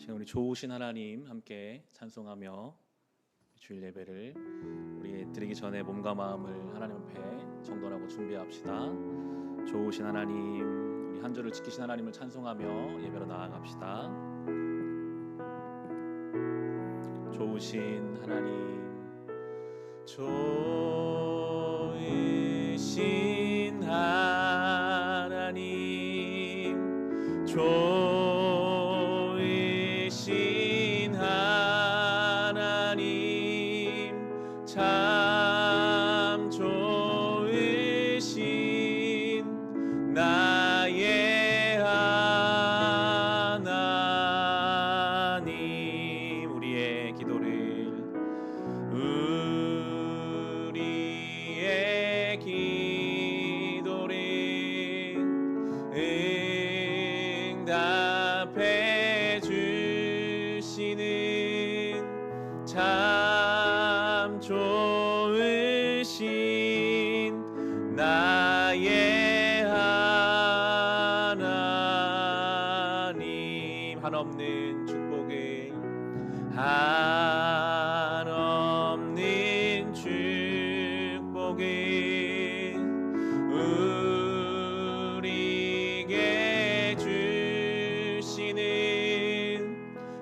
지금 우리 좋으신 하나님 함께 찬송하며 주일 예배를 우리 드리기 전에 몸과 마음을 하나님 앞에 정돈하고 준비합시다. 좋으신 하나님, 우리 한 주를 지키신 하나님을 찬송하며 예배로 나아갑시다. 좋으신 하나님, 좋으신 하나님, 좋으신 하나님, 참 좋으신 나의 하나님. 우리의 기도를 응답해 주시는 참 좋으신 나의 하나님. 한없는 축복을, 한없는 축복을 우리에게 주시는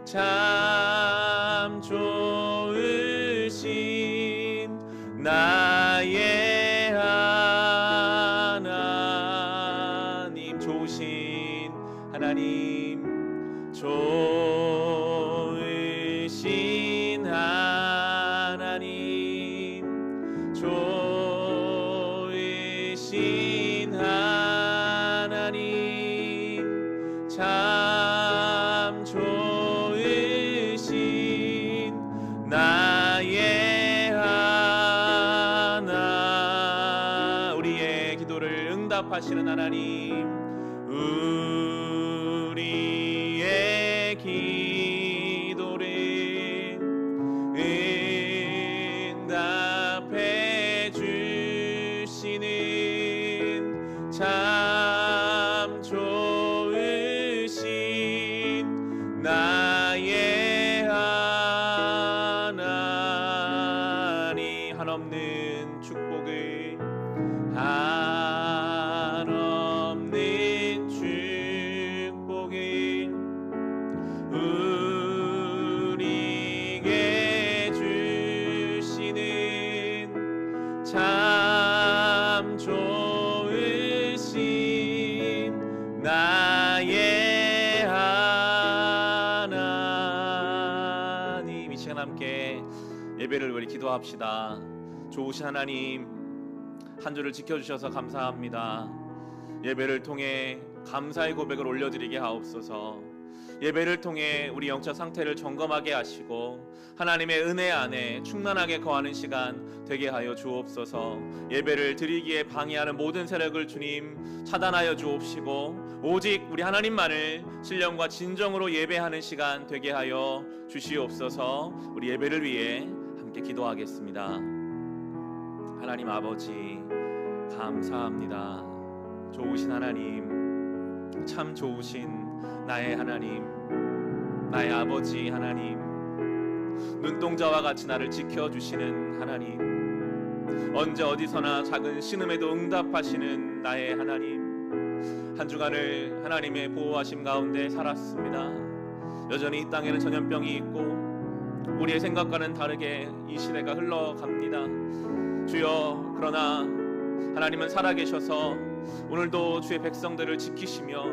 참 좋으신 나의 하나님. 좋으신 하나님, 좋으신 하나님, 좋으신 하나님, 참 좋으신 나의 하나. 우리의 기도를 응답하시는 하나님, 우리의 기도를 응답해 주시는 참 좋으신 나의 하나님. 한없는 축복을, 한없는 축복을 우리에게 주시는 참 좋으신 나의 하나님. 이 시간 함께 예배를 우리 기도합시다. 좋으신 하나님, 한 주를 지켜주셔서 감사합니다. 예배를 통해 감사의 고백을 올려드리게 하옵소서. 예배를 통해 우리 영적 상태를 점검하게 하시고 하나님의 은혜 안에 충만하게 거하는 시간 되게 하여 주옵소서. 예배를 드리기에 방해하는 모든 세력을 주님 차단하여 주옵시고 오직 우리 하나님만을 신령과 진정으로 예배하는 시간 되게 하여 주시옵소서. 우리 예배를 위해 함께 기도하겠습니다. 하나님 아버지, 감사합니다. 좋으신 하나님, 참 좋으신 나의 하나님, 나의 아버지 하나님, 눈동자와 같이 나를 지켜주시는 하나님, 언제 어디서나 작은 신음에도 응답하시는 나의 하나님. 한 주간을 하나님의 보호하심 가운데 살았습니다. 여전히 이 땅에는 전염병이 있고 우리의 생각과는 다르게 이 시대가 흘러갑니다. 주여, 그러나 하나님은 살아계셔서 오늘도 주의 백성들을 지키시며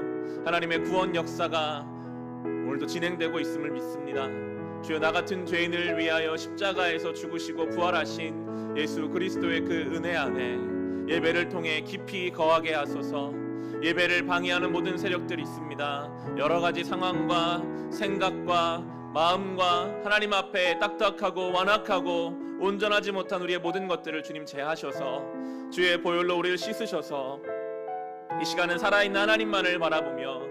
하나님의 구원 역사가 오늘도 진행되고 있음을 믿습니다. 주여, 나 같은 죄인을 위하여 십자가에서 죽으시고 부활하신 예수 그리스도의 그 은혜 안에 예배를 통해 깊이 거하게 하소서. 예배를 방해하는 모든 세력들이 있습니다. 여러 가지 상황과 생각과 마음과 하나님 앞에 딱딱하고 완악하고 온전하지 못한 우리의 모든 것들을 주님 제하셔서 주의 보혈로 우리를 씻으셔서 이 시간은 살아있는 하나님만을 바라보며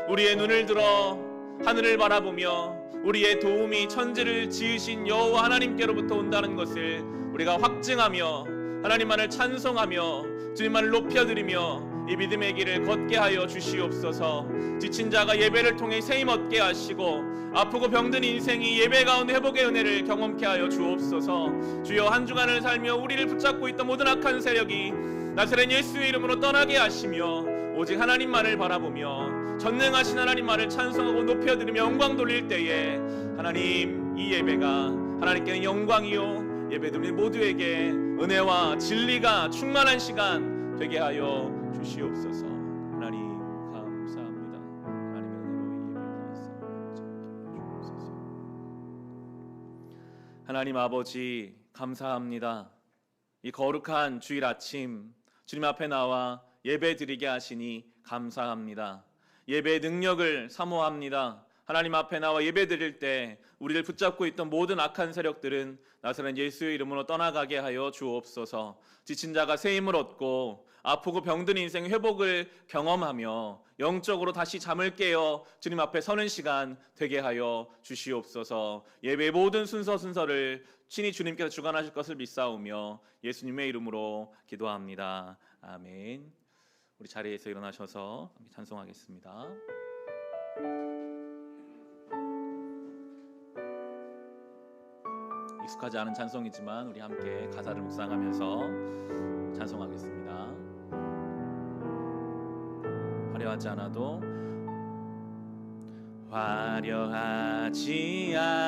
우리의 눈을 들어 하늘을 바라보며 우리의 도움이 천지를 지으신 여호와 하나님께로부터 온다는 것을 우리가 확증하며 하나님만을 찬송하며 주님만을 높여드리며 이 믿음의 길을 걷게 하여 주시옵소서. 지친 자가 예배를 통해 새 힘 얻게 하시고 아프고 병든 인생이 예배 가운데 회복의 은혜를 경험케 하여 주옵소서. 주여, 한 주간을 살며 우리를 붙잡고 있던 모든 악한 세력이 나사렛 예수의 이름으로 떠나게 하시며 오직 하나님만을 바라보며 전능하신 하나님만을 찬송하고 높여드리며 영광 돌릴 때에 하나님, 이 예배가 하나님께는 영광이요 예배드린 모두에게 은혜와 진리가 충만한 시간 되게 하여 주시옵소서. 하나님 감사합니다. 하나님의 은혜로 이 예배를 주옵소서. 하나님 아버지 감사합니다. 이 거룩한 주일 아침 주님 앞에 나와 예배 드리게 하시니 감사합니다. 예배의 능력을 사모합니다. 하나님 앞에 나와 예배 드릴 때 우리를 붙잡고 있던 모든 악한 세력들은 나사렛 예수의 이름으로 떠나가게 하여 주옵소서. 지친 자가 새 힘을 얻고 아프고 병든 인생 회복을 경험하며 영적으로 다시 잠을 깨어 주님 앞에 서는 시간 되게 하여 주시옵소서. 예배의 모든 순서를 친히 주님께서 주관하실 것을 믿사오며 예수님의 이름으로 기도합니다. 아멘. 우리 자리에서 일어나셔서 찬송하겠습니다. 익숙하지 않은 찬송이지만 우리 함께 가사를 묵상하면서 찬송하겠습니다. 화려하지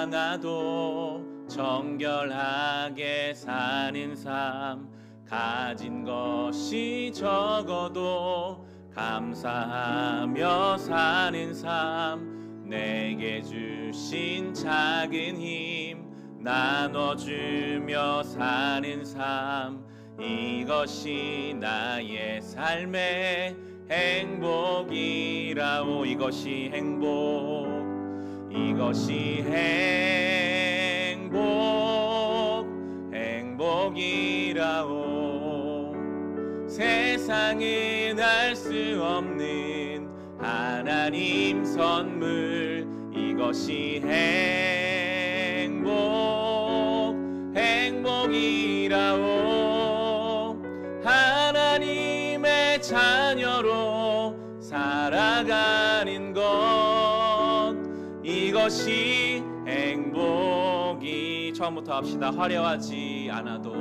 않아도 정결하게 사는 삶, 가진 것이 적어도 감사하며 사는 삶, 내게 주신 작은 힘 나눠주며 사는 삶, 이것이 나의 삶의 행복이라오. 이것이 행복이라오. 세상은 알 수 없는 하나님 선물, 이것이 행복이라오. 하나님의 자녀로 살아가는 것, 이것이 행복이. 처음부터 합시다. 화려하지 않아도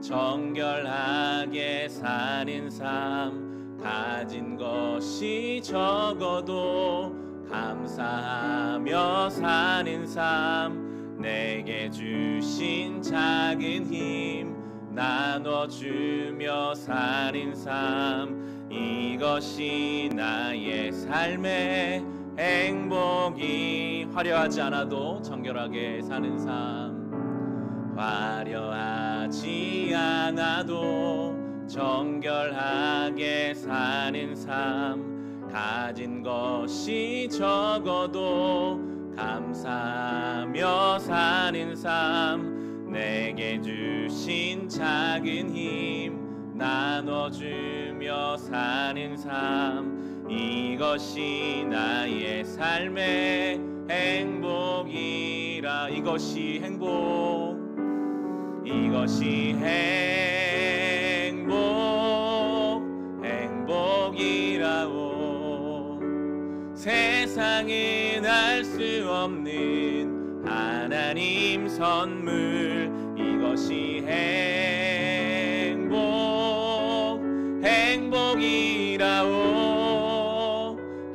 정결하게 사는 삶, 가진 것이 적어도 감사하며 사는 삶, 내게 주신 작은 힘 나눠주며 사는 삶, 이것이 나의 삶의 행복이. 화려하지 않아도 정결하게 사는 삶, 화려하지 않아도 정결하게 사는 삶, 가진 것이 적어도 감사하며 사는 삶, 내게 주신 작은 힘 나눠주며 사는 삶, 이것이 나의 삶의 행복이라. 이것이 행복이라오. 세상은 알 수 없는 하나님 선물, 이것이 행복이라오.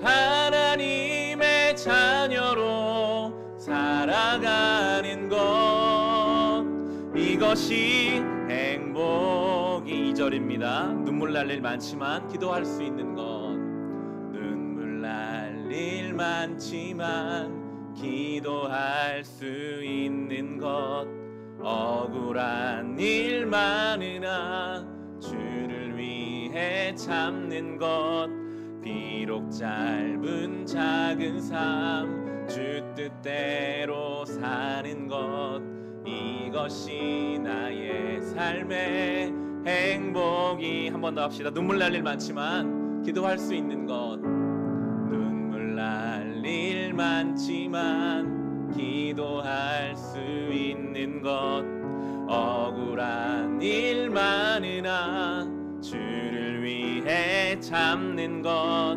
하나님의 자녀로 살아가는 것, 이것이 행복이. 2절입니다. 눈물 날 일 많지만 기도할 수 있는 것, 눈물 날 일 많지만 기도할 수 있는 것, 억울한 일 많으나 주를 위해 참는 것, 비록 짧은 작은 삶 주 뜻대로 사는 것, 이것이 나의 삶의 행복이. 한 번 더 합시다. 눈물 날 일 많지만 기도할 수 있는 것, 눈물 날 일 많지만 기도할 수 있는 것, 억울한 일 많으나 주를 위해 참는 것,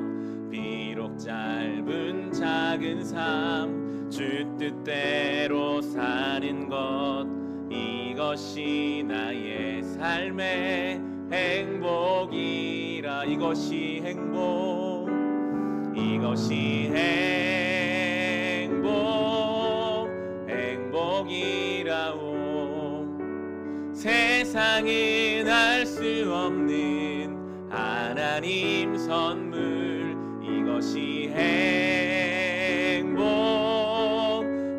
비록 짧은 작은 삶 주 뜻대로 사는 것, 이것이 나의 삶의 행복이라. 이것이 행복, 이것이 행복, 행복이라오. 세상은 알 수 없는 하나님 선물, 이것이 행복,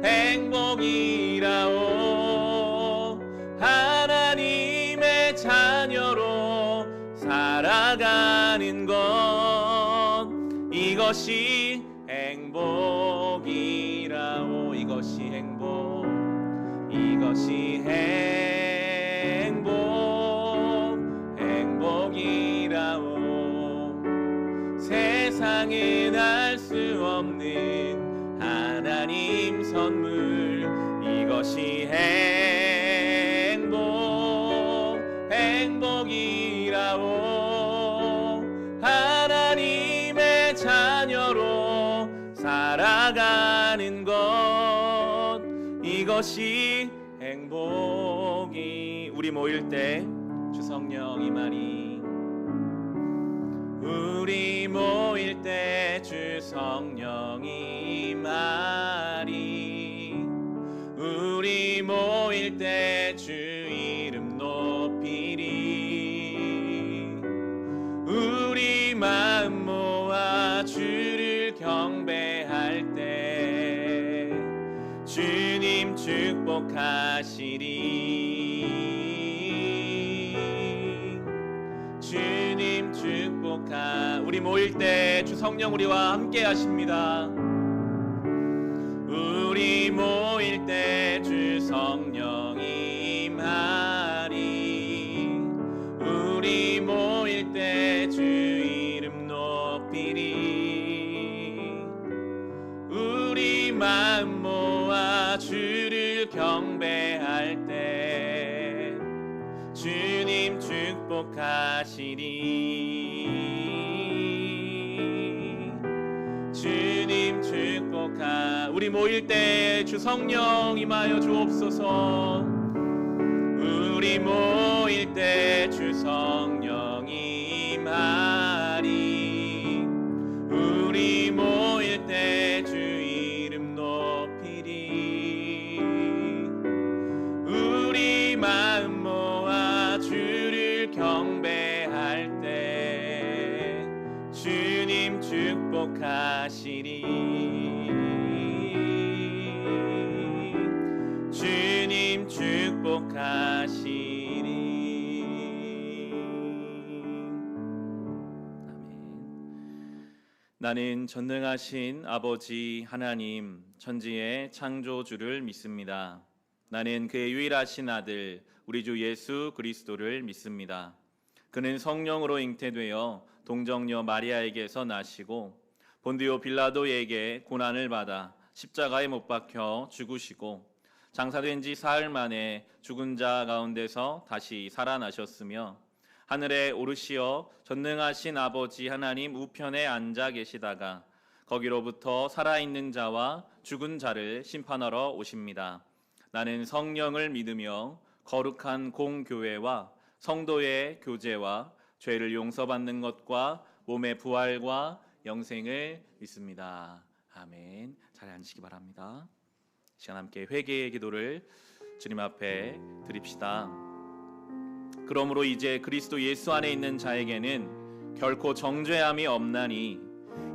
행복이라오. 하나님의 자녀로 살아가는 것, 이것이 행복이라오. 이것이 행복, 이것이 행복, 행복이라오. 세상은 알 수 없는 하나님 선물, 이것이 행복, 행복이라오. 하나님의 자녀로 살아가는 것, 이것이 행복이. 우리 모일 때 주 성령 임하니, 우리 모일 때 주 성령 임하니, 우리 모일 때 주 이름 높이리. 우리 마음 모아 주를 경배할 때 주님 축복하시리. 주님 우리 모일 때 주 성령 우리와 함께 하십니다. 우리 모일 때 주 성령 임하리. 우리 모일 때 주 이름 높이리. 우리 마음 모아 주를 경배할 때 주님 축복하시리. 주님 우리 모일 때 주 성령 임하여 주옵소서. 우리 모일 때 주 성령 임하리. 우리 모일 때 주 이름 높이리. 우리 마음 모아 주를 경배할 때 주님 축복하시리. 주님 축복하시리. 아멘. 나는 전능하신 아버지 하나님, 천지의 창조주를 믿습니다. 나는 그의 유일하신 아들 우리 주 예수 그리스도를 믿습니다. 그는 성령으로 잉태되어 동정녀 마리아에게서 나시고 본디오 빌라도에게 고난을 받아 십자가에 못 박혀 죽으시고 장사된 지 사흘 만에 죽은 자 가운데서 다시 살아나셨으며 하늘에 오르시어 전능하신 아버지 하나님 우편에 앉아 계시다가 거기로부터 살아있는 자와 죽은 자를 심판하러 오십니다. 나는 성령을 믿으며 거룩한 공교회와 성도의 교제와 죄를 용서받는 것과 몸의 부활과 영생을 믿습니다. 아멘. 잘 앉으시기 바랍니다. 시간 함께 회개의 기도를 주님 앞에 드립시다. 그러므로 이제 그리스도 예수 안에 있는 자에게는 결코 정죄함이 없나니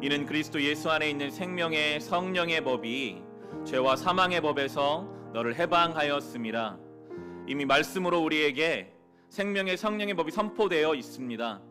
이는 그리스도 예수 안에 있는 생명의 성령의 법이 죄와 사망의 법에서 너를 해방하였음이라. 이미 말씀으로 우리에게 생명의 성령의 법이 선포되어 있습니다.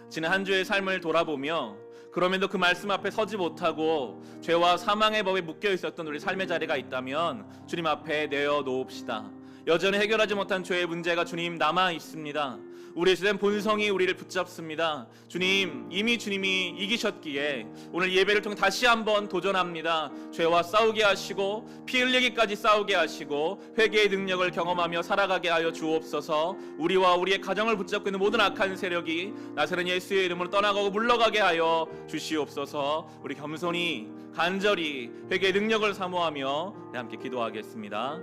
지난 한 주의 삶을 돌아보며 그럼에도 그 말씀 앞에 서지 못하고 죄와 사망의 법에 묶여 있었던 우리 삶의 자리가 있다면 주님 앞에 내어놓읍시다. 여전히 해결하지 못한 죄의 문제가 주님 남아 있습니다. 우리의 주된 본성이 우리를 붙잡습니다. 주님, 이미 주님이 이기셨기에 오늘 예배를 통해 다시 한번 도전합니다. 죄와 싸우게 하시고 피 흘리기까지 싸우게 하시고 회개의 능력을 경험하며 살아가게 하여 주옵소서. 우리와 우리의 가정을 붙잡고 있는 모든 악한 세력이 나사렛 예수의 이름으로 떠나가고 물러가게 하여 주시옵소서. 우리 겸손히 간절히 회개의 능력을 사모하며 함께 기도하겠습니다.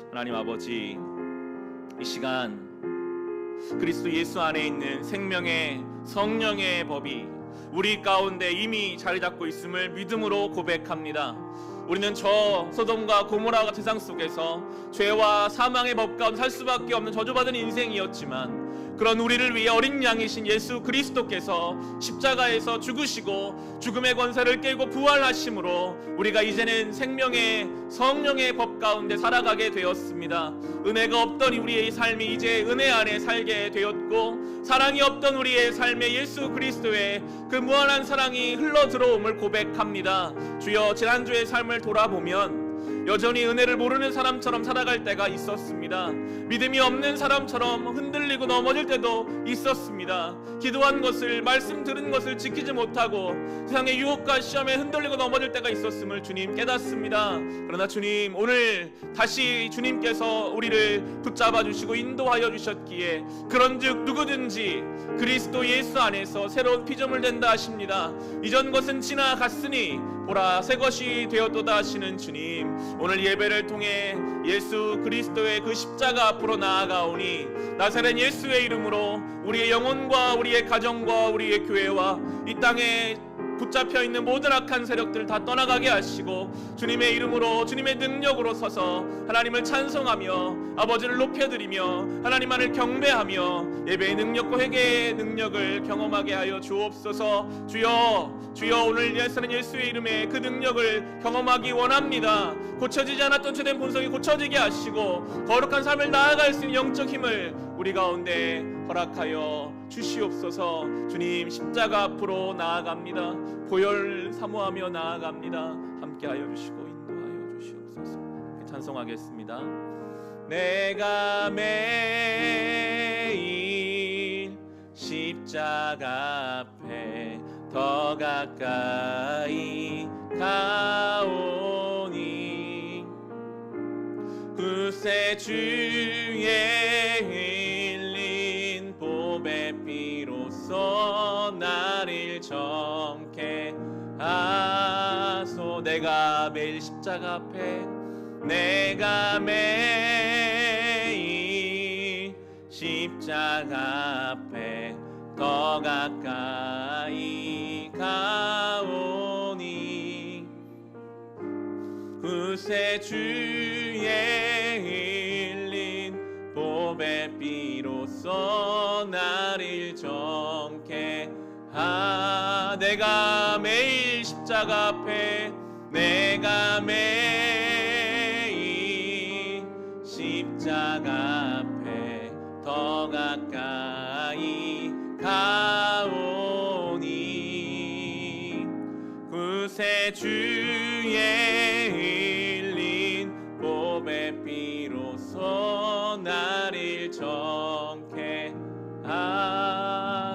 하나님 아버지, 이 시간 그리스도 예수 안에 있는 생명의 성령의 법이 우리 가운데 이미 자리 잡고 있음을 믿음으로 고백합니다. 우리는 저 소돔과 고모라 같은 세상 속에서 죄와 사망의 법 가운데 살 수밖에 없는 저주받은 인생이었지만 그런 우리를 위해 어린 양이신 예수 그리스도께서 십자가에서 죽으시고 죽음의 권세를 깨고 부활하심으로 우리가 이제는 생명의 성령의 법 가운데 살아가게 되었습니다. 은혜가 없던 우리의 삶이 이제 은혜 안에 살게 되었고 사랑이 없던 우리의 삶에 예수 그리스도의 그 무한한 사랑이 흘러 들어옴을 고백합니다. 주여, 지난주의 삶을 돌아보면 여전히 은혜를 모르는 사람처럼 살아갈 때가 있었습니다. 믿음이 없는 사람처럼 흔들리고 넘어질 때도 있었습니다. 기도한 것을, 말씀 들은 것을 지키지 못하고 세상의 유혹과 시험에 흔들리고 넘어질 때가 있었음을 주님 깨닫습니다. 그러나 주님, 오늘 다시 주님께서 우리를 붙잡아 주시고 인도하여 주셨기에 그런즉 누구든지 그리스도 예수 안에서 새로운 피조물 된다 하십니다. 이전 것은 지나갔으니 보라, 새 것이 되었도다 하시는 주님, 오늘 예배를 통해 예수 그리스도의 그 십자가 앞으로 나아가오니 나사렛 예수의 이름으로 우리의 영혼과 우리의 가정과 우리의 교회와 이 땅에 붙잡혀 있는 모든 악한 세력들을 다 떠나가게 하시고 주님의 이름으로, 주님의 능력으로 서서 하나님을 찬송하며 아버지를 높여드리며 하나님만을 경배하며 예배의 능력과 회개의 능력을 경험하게 하여 주옵소서. 주여, 주여, 오늘 예수는 예수의 이름에 그 능력을 경험하기 원합니다. 고쳐지지 않았던 죄된 본성이 고쳐지게 하시고 거룩한 삶을 나아갈 수 있는 영적 힘을 우리 가운데 허락하여 주시옵소서. 주님, 십자가 앞으로 나아갑니다. 보혈 사모하며 나아갑니다. 함께하여 주시고 인도하여 주시옵소서. 찬송하겠습니다. 내가 매일 십자가 앞에 더 가까이 가오니 그새 주의 흘린 보배 피로써 나를 정케 하소. 내가 매일 십자가 앞에, 내가 매일 십자가 앞에 더 가까이 가오니 그새 주의 흘린 보배 피로써 나를 정케 내가 매일 십자가 앞에, 내가 매일 십자가 앞에 더 가까이 가오니 그새 주의 흘린 보배 피로써 나를 정케 하소서.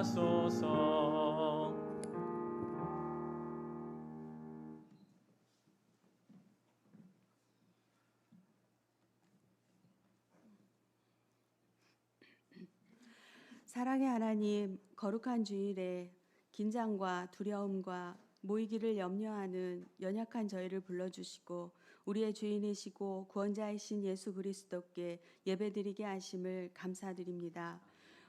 사랑의 하나님, 거룩한 주일에 긴장과 두려움과 모이기를 염려하는 연약한 저희를 불러주시고 우리의 주인이시고 구원자이신 예수 그리스도께 예배드리게 하심을 감사드립니다.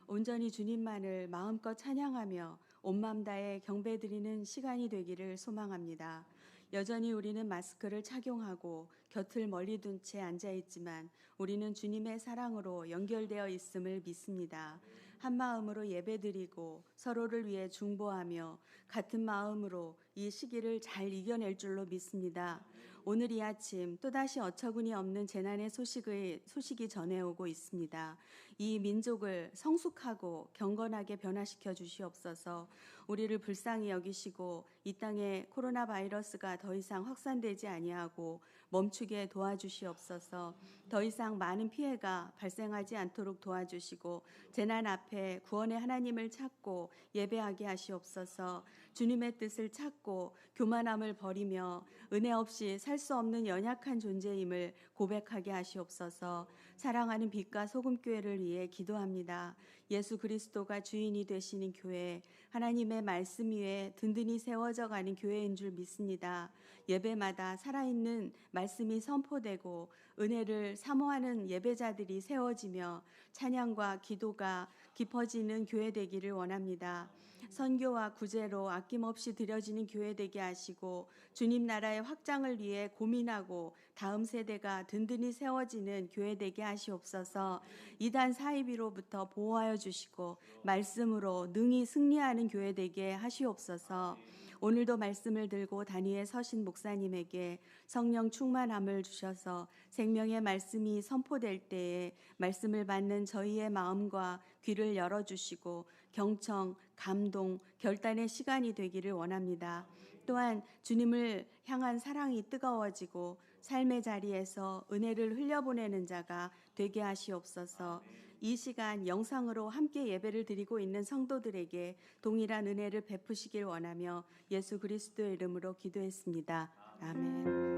온전히 주님만을 마음껏 찬양하며 온 마음 다해 경배드리는 시간이 되기를 소망합니다. 여전히 우리는 마스크를 착용하고 곁을 멀리 둔 채 앉아있지만 우리는 주님의 사랑으로 연결되어 있음을 믿습니다. 한 마음으로 예배드리고 서로를 위해 중보하며 같은 마음으로 이 시기를 잘 이겨낼 줄로 믿습니다. 오늘 이 아침 또다시 어처구니 없는 재난의 소식이 전해오고 있습니다. 이 민족을 성숙하고 경건하게 변화시켜 주시옵소서. 우리를 불쌍히 여기시고 이 땅에 코로나 바이러스가 더 이상 확산되지 아니하고 멈추게 도와주시옵소서. 더 이상 많은 피해가 발생하지 않도록 도와주시고 재난 앞에 구원의 하나님을 찾고 예배하게 하시옵소서. 주님의 뜻을 찾고 교만함을 버리며 은혜 없이 살 수 없는 연약한 존재임을 고백하게 하시옵소서. 사랑하는 빛과 소금교회를 위해 기도합니다. 예수 그리스도가 주인이 되시는 교회, 하나님의 말씀 위에 든든히 세워져 가는 교회인 줄 믿습니다. 예배마다 살아있는 말씀이 선포되고 은혜를 사모하는 예배자들이 세워지며 찬양과 기도가 깊어지는 교회 되기를 원합니다. 선교와 구제로 아낌없이 드려지는 교회 되게 하시고 주님 나라의 확장을 위해 고민하고 다음 세대가 든든히 세워지는 교회 되게 하시옵소서. 이단 사이비로부터 보호하여 주시고 말씀으로 능히 승리하는 교회 되게 하시옵소서. 오늘도 말씀을 들고 단위에 서신 목사님에게 성령 충만함을 주셔서 생명의 말씀이 선포될 때에 말씀을 받는 저희의 마음과 귀를 열어주시고 경청, 감동, 결단의 시간이 되기를 원합니다. 또한 주님을 향한 사랑이 뜨거워지고 삶의 자리에서 은혜를 흘려보내는 자가 되게 하시옵소서. 이 시간 영상으로 함께 예배를 드리고 있는 성도들에게 동일한 은혜를 베푸시길 원하며 예수 그리스도의 이름으로 기도했습니다. 아멘.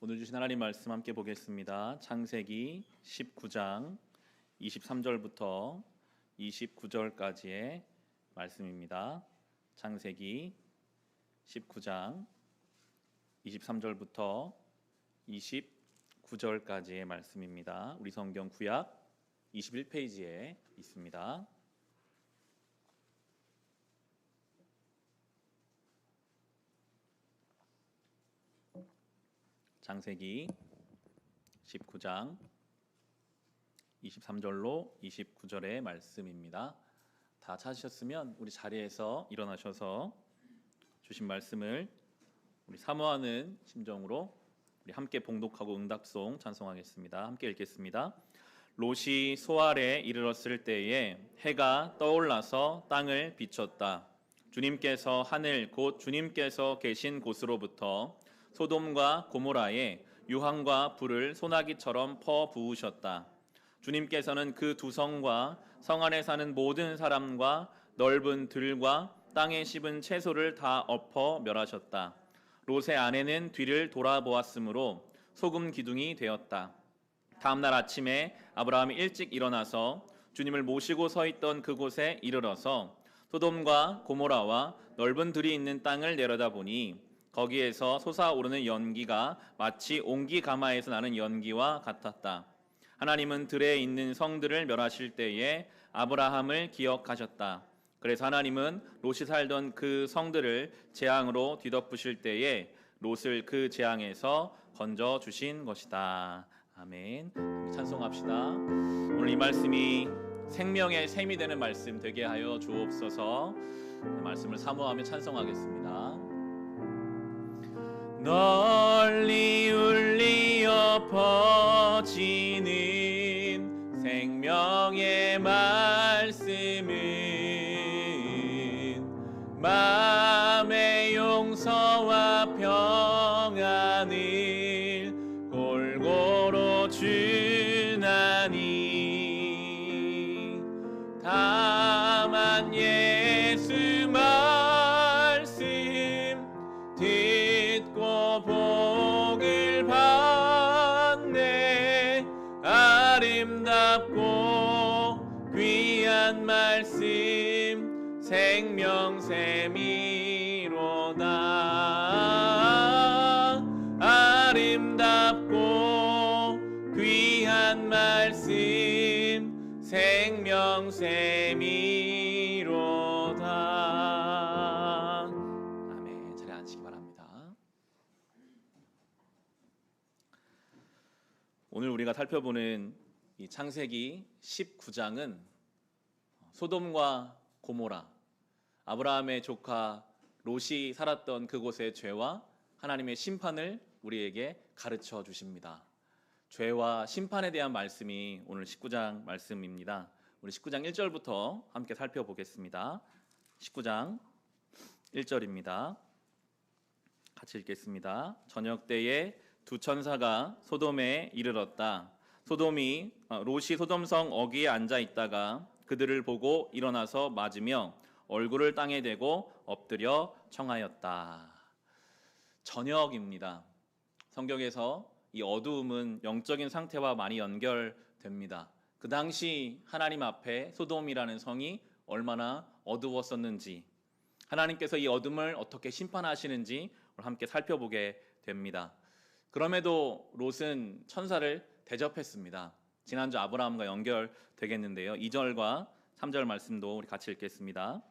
오늘 주신 하나님 말씀 함께 보겠습니다. 창세기 19장 23절부터 29절까지의 말씀입니다. 창세기 19장 23절부터 29절까지의 말씀입니다. 우리 성경 구약 21페이지에 있습니다. 창세기 19장 23절로 29절의 말씀입니다. 다 찾으셨으면 우리 자리에서 일어나셔서 주신 말씀을 우리 사모하는 심정으로 우리 함께 봉독하고 응답송 찬송하겠습니다. 함께 읽겠습니다. 롯이 소알에 이르렀을 때에 해가 떠올라서 땅을 비췄다. 주님께서 하늘 곧 주님께서 계신 곳으로부터 소돔과 고모라에 유황과 불을 소나기처럼 퍼 부으셨다. 주님께서는 그 두 성과 성 안에 사는 모든 사람과 넓은 들과 땅에 씹은 채소를 다 엎어 멸하셨다. 롯의 아내는 뒤를 돌아보았으므로 소금 기둥이 되었다. 다음 날 아침에 아브라함이 일찍 일어나서 주님을 모시고 서 있던 그곳에 이르러서 소돔과 고모라와 넓은 들이 있는 땅을 내려다보니 거기에서 솟아오르는 연기가 마치 옹기가마에서 나는 연기와 같았다. 하나님은 들에 있는 성들을 멸하실 때에 아브라함을 기억하셨다. 그래서 하나님은 롯이 살던 그 성들을 재앙으로 뒤덮으실 때에 롯을 그 재앙에서 건져 주신 것이다. 아멘. 찬송합시다. 오늘 이 말씀이 생명의 샘이 되는 말씀 되게 하여 주옵소서. 말씀을 사모하며 찬송하겠습니다. 널리 울리어 퍼지는 생명의 말씀은 마음의 용서와 평안을 골고루 주나니 다만 예수 말씀 듣고 복을 받네. 아름답고 귀한 말씀 생명샘이로다. 아름답고 귀한 말씀 생명샘이로다. 아멘. 오늘 우리가 살펴보는 이 창세기 19장은 소돔과 고모라, 아브라함의 조카 롯이 살았던 그곳의 죄와 하나님의 심판을 우리에게 가르쳐 주십니다. 죄와 심판에 대한 말씀이 오늘 19장 말씀입니다. 우리 19장 1절부터 함께 살펴보겠습니다. 19장 1절입니다. 같이 읽겠습니다. 저녁 때에 두 천사가 소돔에 이르렀다. 롯이 소돔성 어귀에 앉아 있다가 그들을 보고 일어나서 맞으며 얼굴을 땅에 대고 엎드려 청하였다. 저녁입니다. 성경에서 이 어두움은 영적인 상태와 많이 연결됩니다. 그 당시 하나님 앞에 소돔이라는 성이 얼마나 어두웠었는지, 하나님께서 이 어둠을 어떻게 심판하시는지 함께 살펴보게 됩니다. 그럼에도 롯은 천사를 대접했습니다. 지난주 아브라함과 연결되겠는데요. 2절과 3절 말씀도 우리 같이 읽겠습니다.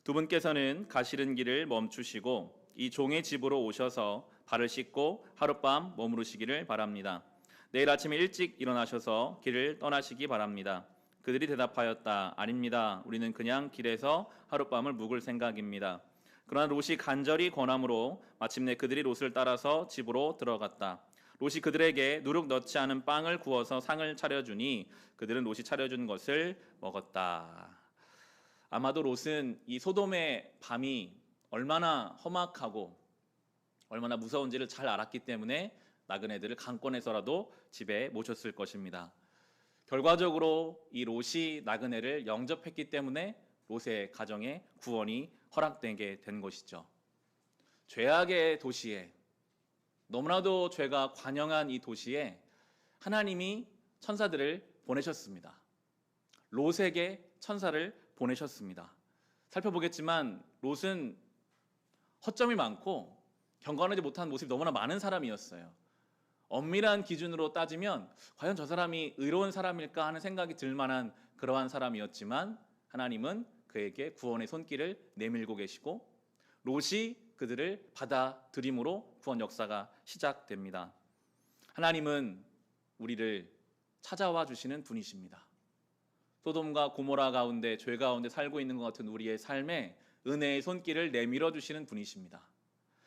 두 분께서는 가시는 길을 멈추시고 이 종의 집으로 오셔서 발을 씻고 하룻밤 머무르시기를 바랍니다. 내일 아침에 일찍 일어나셔서 길을 떠나시기 바랍니다. 그들이 대답하였다. 아닙니다. 우리는 그냥 길에서 하룻밤을 묵을 생각입니다. 그러나 롯이 간절히 권함으로 마침내 그들이 롯을 따라서 집으로 들어갔다. 롯이 그들에게 누룩 넣지 않은 빵을 구워서 상을 차려주니 그들은 롯이 차려준 것을 먹었다. 아마도 롯은 이 소돔의 밤이 얼마나 험악하고 얼마나 무서운지를 잘 알았기 때문에 나그네들을 강권해서라도 집에 모셨을 것입니다. 결과적으로 이 롯이 나그네를 영접했기 때문에 롯의 가정에 구원이 허락되게 된 것이죠. 죄악의 도시에, 너무나도 죄가 관영한 이 도시에 하나님이 천사들을 보내셨습니다. 롯에게 천사를 보내셨습니다. 살펴보겠지만 롯은 허점이 많고 경건하지 못한 모습이 너무나 많은 사람이었어요. 엄밀한 기준으로 따지면 과연 저 사람이 의로운 사람일까 하는 생각이 들 만한 그러한 사람이었지만 하나님은 그에게 구원의 손길을 내밀고 계시고 롯이 그들을 받아들임으로 구원 역사가 시작됩니다. 하나님은 우리를 찾아와 주시는 분이십니다. 소돔과 고모라 가운데 죄 가운데 살고 있는 것 같은 우리의 삶에 은혜의 손길을 내밀어 주시는 분이십니다.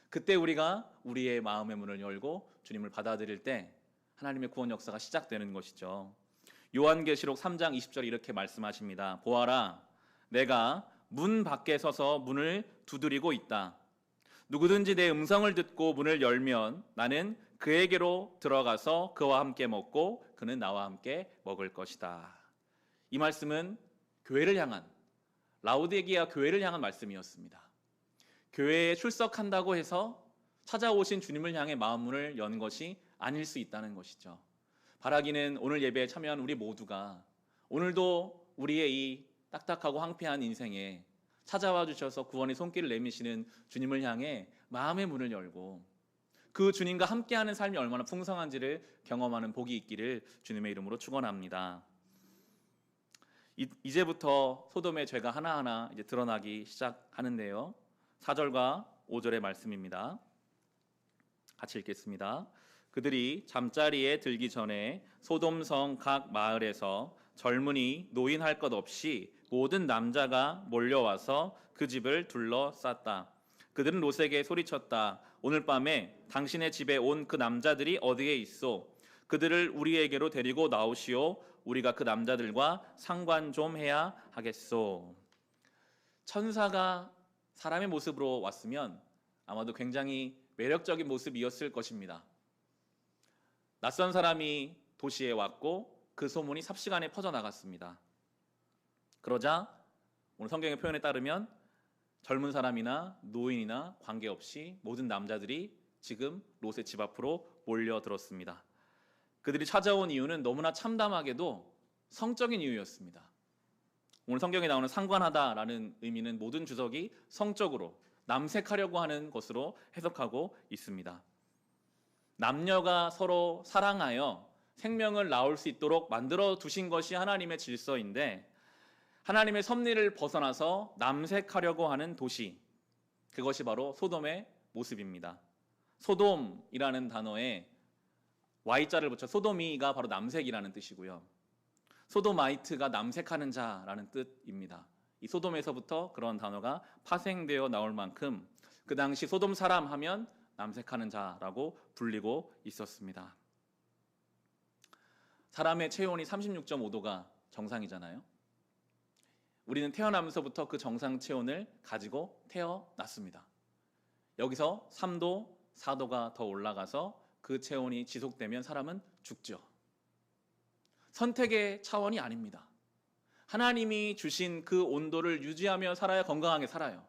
그때 우리가 우리의 마음의 문을 열고 주님을 받아들일 때 하나님의 구원 역사가 시작되는 것이죠. 요한계시록 3장 20절 이렇게 말씀하십니다. 보아라, 내가 문 밖에 서서 문을 두드리고 있다. 누구든지 내 음성을 듣고 문을 열면 나는 그에게로 들어가서 그와 함께 먹고 그는 나와 함께 먹을 것이다. 이 말씀은 교회를 향한, 라우디게아 교회를 향한 말씀이었습니다. 교회에 출석한다고 해서 찾아오신 주님을 향해 마음문을 연 것이 아닐 수 있다는 것이죠. 바라기는 오늘 예배에 참여한 우리 모두가 오늘도 우리의 이 딱딱하고 황폐한 인생에 찾아와 주셔서 구원의 손길을 내미시는 주님을 향해 마음의 문을 열고 그 주님과 함께하는 삶이 얼마나 풍성한지를 경험하는 복이 있기를 주님의 이름으로 축원합니다. 이제부터 소돔의 죄가 하나하나 이제 드러나기 시작하는데요. 4절과 5절의 말씀입니다. 같이 읽겠습니다. 그들이 잠자리에 들기 전에 소돔성 각 마을에서 젊은이 노인 할 것 없이 모든 남자가 몰려와서 그 집을 둘러쌌다. 그들은 롯에게 소리쳤다. 오늘 밤에 당신의 집에 온 그 남자들이 어디에 있소? 그들을 우리에게로 데리고 나오시오. 우리가 그 남자들과 상관 좀 해야 하겠소. 천사가 사람의 모습으로 왔으면 아마도 굉장히 매력적인 모습이었을 것입니다. 낯선 사람이 도시에 왔고 그 소문이 삽시간에 퍼져나갔습니다. 그러자 오늘 성경의 표현에 따르면 젊은 사람이나 노인이나 관계없이 모든 남자들이 지금 롯의 집 앞으로 몰려들었습니다. 그들이 찾아온 이유는 너무나 참담하게도 성적인 이유였습니다. 오늘 성경에 나오는 상관하다라는 의미는 모든 주석이 성적으로 남색하려고 하는 것으로 해석하고 있습니다. 남녀가 서로 사랑하여 생명을 낳을 수 있도록 만들어 두신 것이 하나님의 질서인데 하나님의 섭리를 벗어나서 남색하려고 하는 도시, 그것이 바로 소돔의 모습입니다. 소돔이라는 단어에 Y자를 붙여 소도미가 바로 남색이라는 뜻이고요. 소도마이트가 남색하는 자라는 뜻입니다. 이 소돔에서부터 그런 단어가 파생되어 나올 만큼 그 당시 소돔 사람 하면 남색하는 자라고 불리고 있었습니다. 사람의 체온이 36.5도가 정상이잖아요. 우리는 태어나면서부터 그 정상 체온을 가지고 태어났습니다. 여기서 3도, 4도가 더 올라가서 그 체온이 지속되면 사람은 죽죠. 선택의 차원이 아닙니다. 하나님이 주신 그 온도를 유지하며 살아야 건강하게 살아요.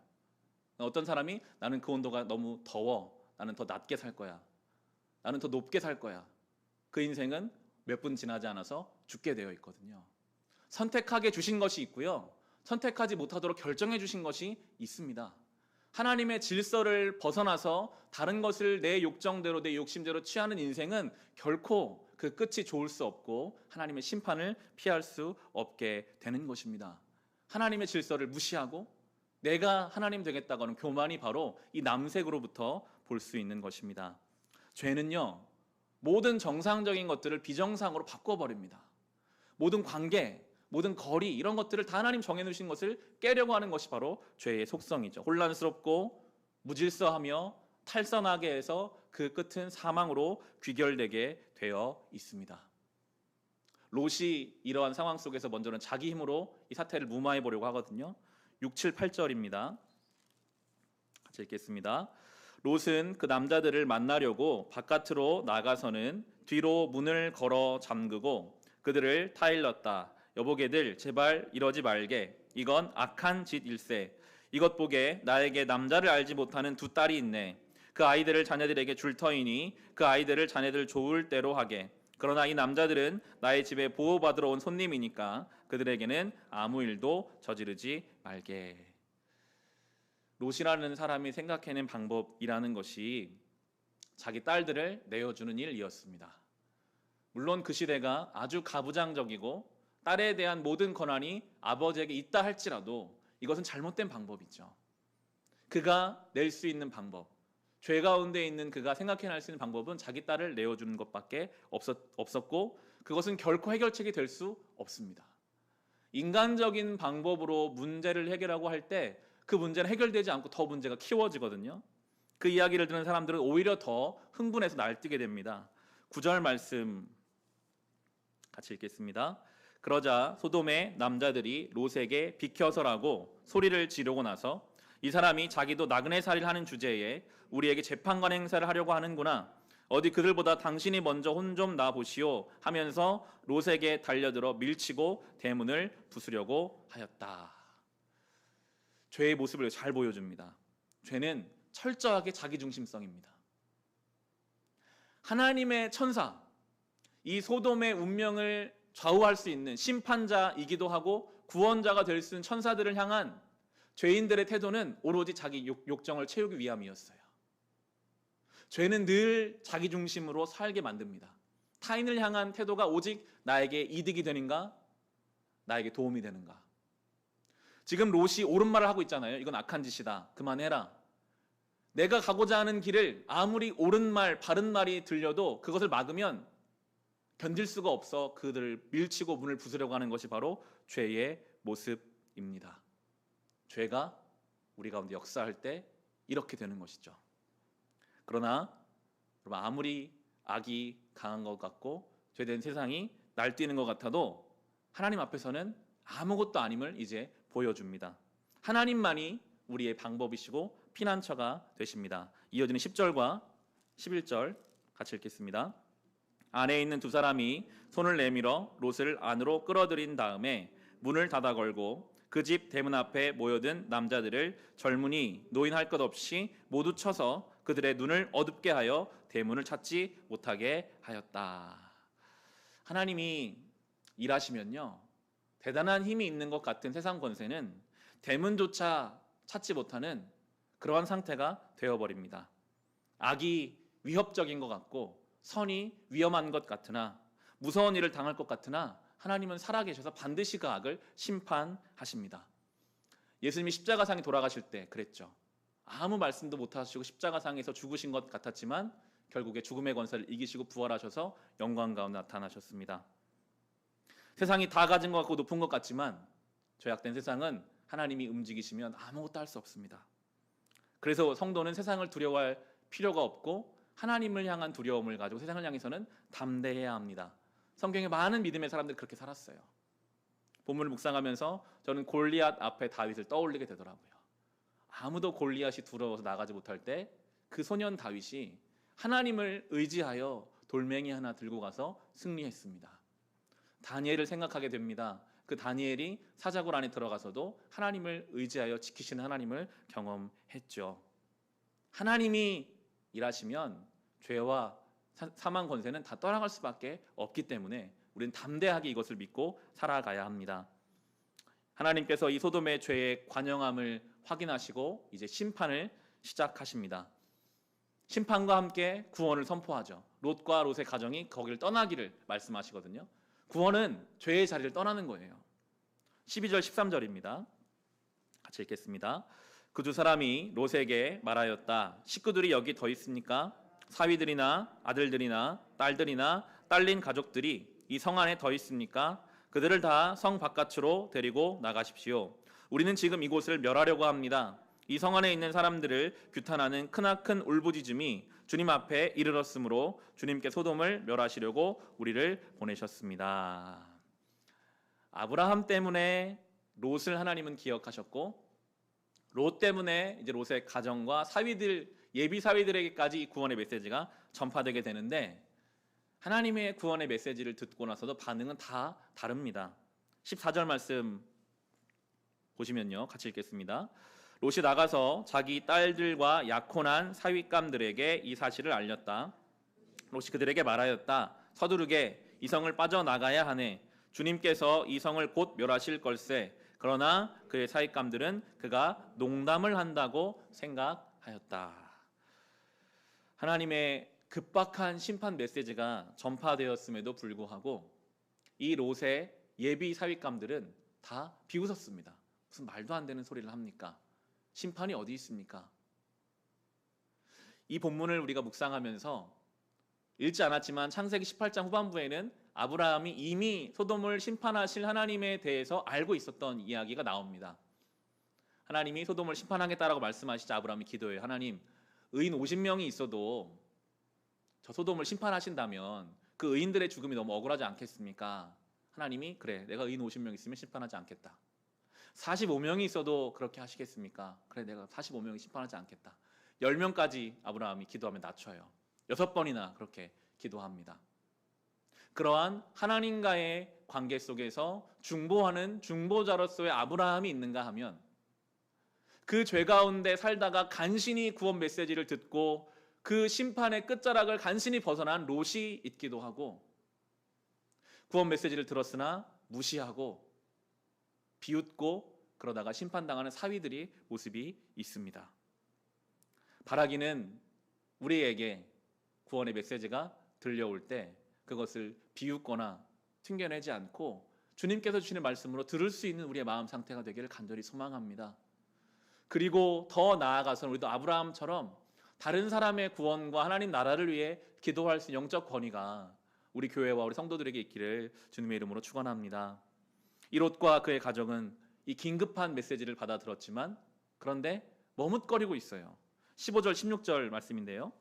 어떤 사람이 나는 그 온도가 너무 더워, 나는 더 낮게 살 거야, 나는 더 높게 살 거야. 그 인생은 몇 분 지나지 않아서 죽게 되어 있거든요. 선택하게 주신 것이 있고요, 선택하지 못하도록 결정해 주신 것이 있습니다. 하나님의 질서를 벗어나서 다른 것을 내 욕정대로, 내 욕심대로 취하는 인생은 결코 그 끝이 좋을 수 없고 하나님의 심판을 피할 수 없게 되는 것입니다. 하나님의 질서를 무시하고 내가 하나님 되겠다고 하는 교만이 바로 이 남색으로부터 볼 수 있는 것입니다. 죄는요, 모든 정상적인 것들을 비정상으로 바꿔버립니다. 모든 관계, 모든 거리, 이런 것들을 다 하나님 정해놓으신 것을 깨려고 하는 것이 바로 죄의 속성이죠. 혼란스럽고 무질서하며 탈선하게 해서 그 끝은 사망으로 귀결되게 되어 있습니다. 롯이 이러한 상황 속에서 먼저는 자기 힘으로 이 사태를 무마해 보려고 하거든요. 6, 7, 8절입니다. 같이 읽겠습니다. 롯은 그 남자들을 만나려고 바깥으로 나가서는 뒤로 문을 걸어 잠그고 그들을 타일렀다. 여보게들, 제발 이러지 말게. 이건 악한 짓일세. 이것 보게, 나에게 남자를 알지 못하는 두 딸이 있네. 그 아이들을 자네들에게 줄 터이니 그 아이들을 자네들 좋을 대로 하게. 그러나 이 남자들은 나의 집에 보호받으러 온 손님이니까 그들에게는 아무 일도 저지르지 말게. 롯이라는 사람이 생각해낸 방법이라는 것이 자기 딸들을 내어주는 일이었습니다. 물론 그 시대가 아주 가부장적이고 딸에 대한 모든 권한이 아버지에게 있다 할지라도 이것은 잘못된 방법이죠. 그가 낼 수 있는 방법, 죄 가운데 있는 그가 생각해낼 수 있는 방법은 자기 딸을 내어주는 것밖에 없었고 그것은 결코 해결책이 될 수 없습니다. 인간적인 방법으로 문제를 해결하고 할 때 그 문제는 해결되지 않고 더 문제가 키워지거든요. 그 이야기를 듣는 사람들은 오히려 더 흥분해서 날뛰게 됩니다. 9절 말씀 같이 읽겠습니다. 그러자 소돔의 남자들이 롯에게 비켜서라고 소리를 지르고 나서 이 사람이 자기도 나그네 살이를 하는 주제에 우리에게 재판관 행사를 하려고 하는구나. 어디 그들보다 당신이 먼저 혼 좀 나 보시오 하면서 롯에게 달려들어 밀치고 대문을 부수려고 하였다. 죄의 모습을 잘 보여줍니다. 죄는 철저하게 자기중심성입니다. 하나님의 천사, 이 소돔의 운명을 좌우할 수 있는 심판자이기도 하고 구원자가 될 수 있는 천사들을 향한 죄인들의 태도는 오로지 자기 욕정을 채우기 위함이었어요. 죄는 늘 자기 중심으로 살게 만듭니다. 타인을 향한 태도가 오직 나에게 이득이 되는가, 나에게 도움이 되는가. 지금 롯이 옳은 말을 하고 있잖아요. 이건 악한 짓이다. 그만해라. 내가 가고자 하는 길을 아무리 옳은 말, 바른 말이 들려도 그것을 막으면 견딜 수가 없어 그들을 밀치고 문을 부수려고 하는 것이 바로 죄의 모습입니다. 죄가 우리 가운데 역사할 때 이렇게 되는 것이죠. 그러나 여러분, 아무리 악이 강한 것 같고 죄된 세상이 날뛰는 것 같아도 하나님 앞에서는 아무것도 아님을 이제 보여줍니다. 하나님만이 우리의 방법이시고 피난처가 되십니다. 이어지는 10절과 11절 같이 읽겠습니다. 안에 있는 두 사람이 손을 내밀어 롯을 안으로 끌어들인 다음에 문을 닫아 걸고 그 집 대문 앞에 모여든 남자들을 젊은이 노인 할 것 없이 모두 쳐서 그들의 눈을 어둡게 하여 대문을 찾지 못하게 하였다. 하나님이 일하시면요, 대단한 힘이 있는 것 같은 세상 권세는 대문조차 찾지 못하는 그러한 상태가 되어버립니다. 악이 위협적인 것 같고 선이 위험한 것 같으나, 무서운 일을 당할 것 같으나 하나님은 살아계셔서 반드시 그 악을 심판하십니다. 예수님이 십자가상에 돌아가실 때 그랬죠. 아무 말씀도 못하시고 십자가상에서 죽으신 것 같았지만 결국에 죽음의 권세를 이기시고 부활하셔서 영광 가운데 나타나셨습니다. 세상이 다 가진 것 같고 높은 것 같지만 죄악된 세상은 하나님이 움직이시면 아무것도 할 수 없습니다. 그래서 성도는 세상을 두려워할 필요가 없고 하나님을 향한 두려움을 가지고 세상을 향해서는 담대해야 합니다. 성경에 많은 믿음의 사람들이 그렇게 살았어요. 본문을 묵상하면서 저는 골리앗 앞에 다윗을 떠올리게 되더라고요. 아무도 골리앗이 두려워서 나가지 못할 때 그 소년 다윗이 하나님을 의지하여 돌멩이 하나 들고 가서 승리했습니다. 다니엘을 생각하게 됩니다. 그 다니엘이 사자굴 안에 들어가서도 하나님을 의지하여 지키시는 하나님을 경험했죠. 하나님이 일하시면 죄와 사망 권세는 다 떠나갈 수밖에 없기 때문에 우리는 담대하게 이것을 믿고 살아가야 합니다. 하나님께서 이 소돔의 죄의 관영함을 확인하시고 이제 심판을 시작하십니다. 심판과 함께 구원을 선포하죠. 롯과 롯의 가정이 거기를 떠나기를 말씀하시거든요. 구원은 죄의 자리를 떠나는 거예요. 12절 13절입니다. 같이 읽겠습니다. 그 두 사람이 롯에게 말하였다. 식구들이 여기 더 있습니까? 사위들이나 아들들이나 딸들이나 딸린 가족들이 이 성 안에 더 있습니까? 그들을 다 성 바깥으로 데리고 나가십시오. 우리는 지금 이곳을 멸하려고 합니다. 이 성 안에 있는 사람들을 규탄하는 크나큰 울부짖음이 주님 앞에 이르렀으므로 주님께 소돔을 멸하시려고 우리를 보내셨습니다. 아브라함 때문에 롯을 하나님은 기억하셨고 롯 때문에 이제 롯의 가정과 사위들, 예비 사위들에게까지 이 구원의 메시지가 전파되게 되는데 하나님의 구원의 메시지를 듣고 나서도 반응은 다 다릅니다. 14절 말씀 보시면요. 같이 읽겠습니다. 롯이 나가서 자기 딸들과 약혼한 사윗감들에게 이 사실을 알렸다. 롯이 그들에게 말하였다. 서두르게 이 성을 빠져나가야 하네. 주님께서 이 성을 곧 멸하실 걸세. 그러나 그의 사윗감들은 그가 농담을 한다고 생각하였다. 하나님의 급박한 심판 메시지가 전파되었음에도 불구하고 이 롯의 예비 사윗감들은 다 비웃었습니다. 무슨 말도 안 되는 소리를 합니까? 심판이 어디 있습니까? 이 본문을 우리가 묵상하면서 읽지 않았지만 창세기 18장 후반부에는 아브라함이 이미 소돔을 심판하실 하나님에 대해서 알고 있었던 이야기가 나옵니다. 하나님이 소돔을 심판하겠다라고 말씀하시자 아브라함이 기도해요. 하나님, 의인 50명이 있어도 저 소돔을 심판하신다면 그 의인들의 죽음이 너무 억울하지 않겠습니까? 하나님이 그래, 내가 의인 50명 있으면 심판하지 않겠다. 45명이 있어도 그렇게 하시겠습니까? 그래, 내가 45명이 심판하지 않겠다. 10명까지 아브라함이 기도하면 낮춰요. 6번이나 그렇게 기도합니다. 그러한 하나님과의 관계 속에서 중보하는 중보자로서의 아브라함이 있는가 하면 그 죄 가운데 살다가 간신히 구원 메시지를 듣고 그 심판의 끝자락을 간신히 벗어난 롯이 있기도 하고 구원 메시지를 들었으나 무시하고 비웃고 그러다가 심판당하는 사위들이 모습이 있습니다. 바라기는 우리에게 구원의 메시지가 들려올 때 그것을 비웃거나 튕겨내지 않고 주님께서 주시는 말씀으로 들을 수 있는 우리의 마음 상태가 되기를 간절히 소망합니다. 그리고 더 나아가서는 우리도 아브라함처럼 다른 사람의 구원과 하나님 나라를 위해 기도할 수 있는 영적 권위가 우리 교회와 우리 성도들에게 있기를 주님의 이름으로 축원합니다. 이 롯과 그의 가정은 이 긴급한 메시지를 받아 들었지만 그런데 머뭇거리고 있어요. 15절 16절 말씀인데요.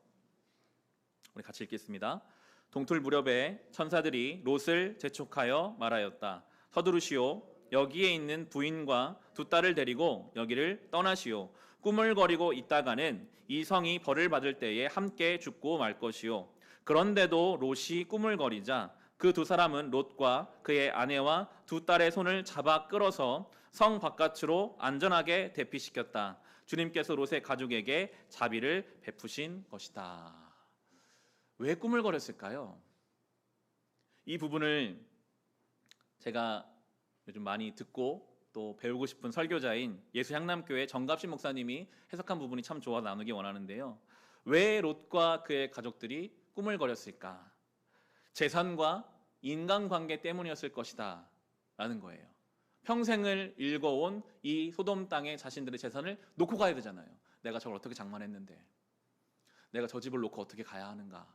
우리 같이 읽겠습니다. 동틀 무렵에 천사들이 롯을 재촉하여 말하였다. 서두르시오. 여기에 있는 부인과 두 딸을 데리고 여기를 떠나시오. 꾸물거리고 있다가는 이 성이 벌을 받을 때에 함께 죽고 말 것이오. 그런데도 롯이 꾸물거리자 그 두 사람은 롯과 그의 아내와 두 딸의 손을 잡아 끌어서 성 바깥으로 안전하게 대피시켰다. 주님께서 롯의 가족에게 자비를 베푸신 것이다. 왜 꾸물거렸을까요? 이 부분을 제가 요즘 많이 듣고 또 배우고 싶은 설교자인 예수향남교회 정갑신 목사님이 해석한 부분이 참 좋아 나누기 원하는데요. 왜 롯과 그의 가족들이 꾸물거렸을까? 재산과 인간관계 때문이었을 것이다 라는 거예요. 평생을 읽어온 이 소돔 땅에 자신들의 재산을 놓고 가야 되잖아요. 내가 저걸 어떻게 장만했는데, 내가 저 집을 놓고 어떻게 가야 하는가?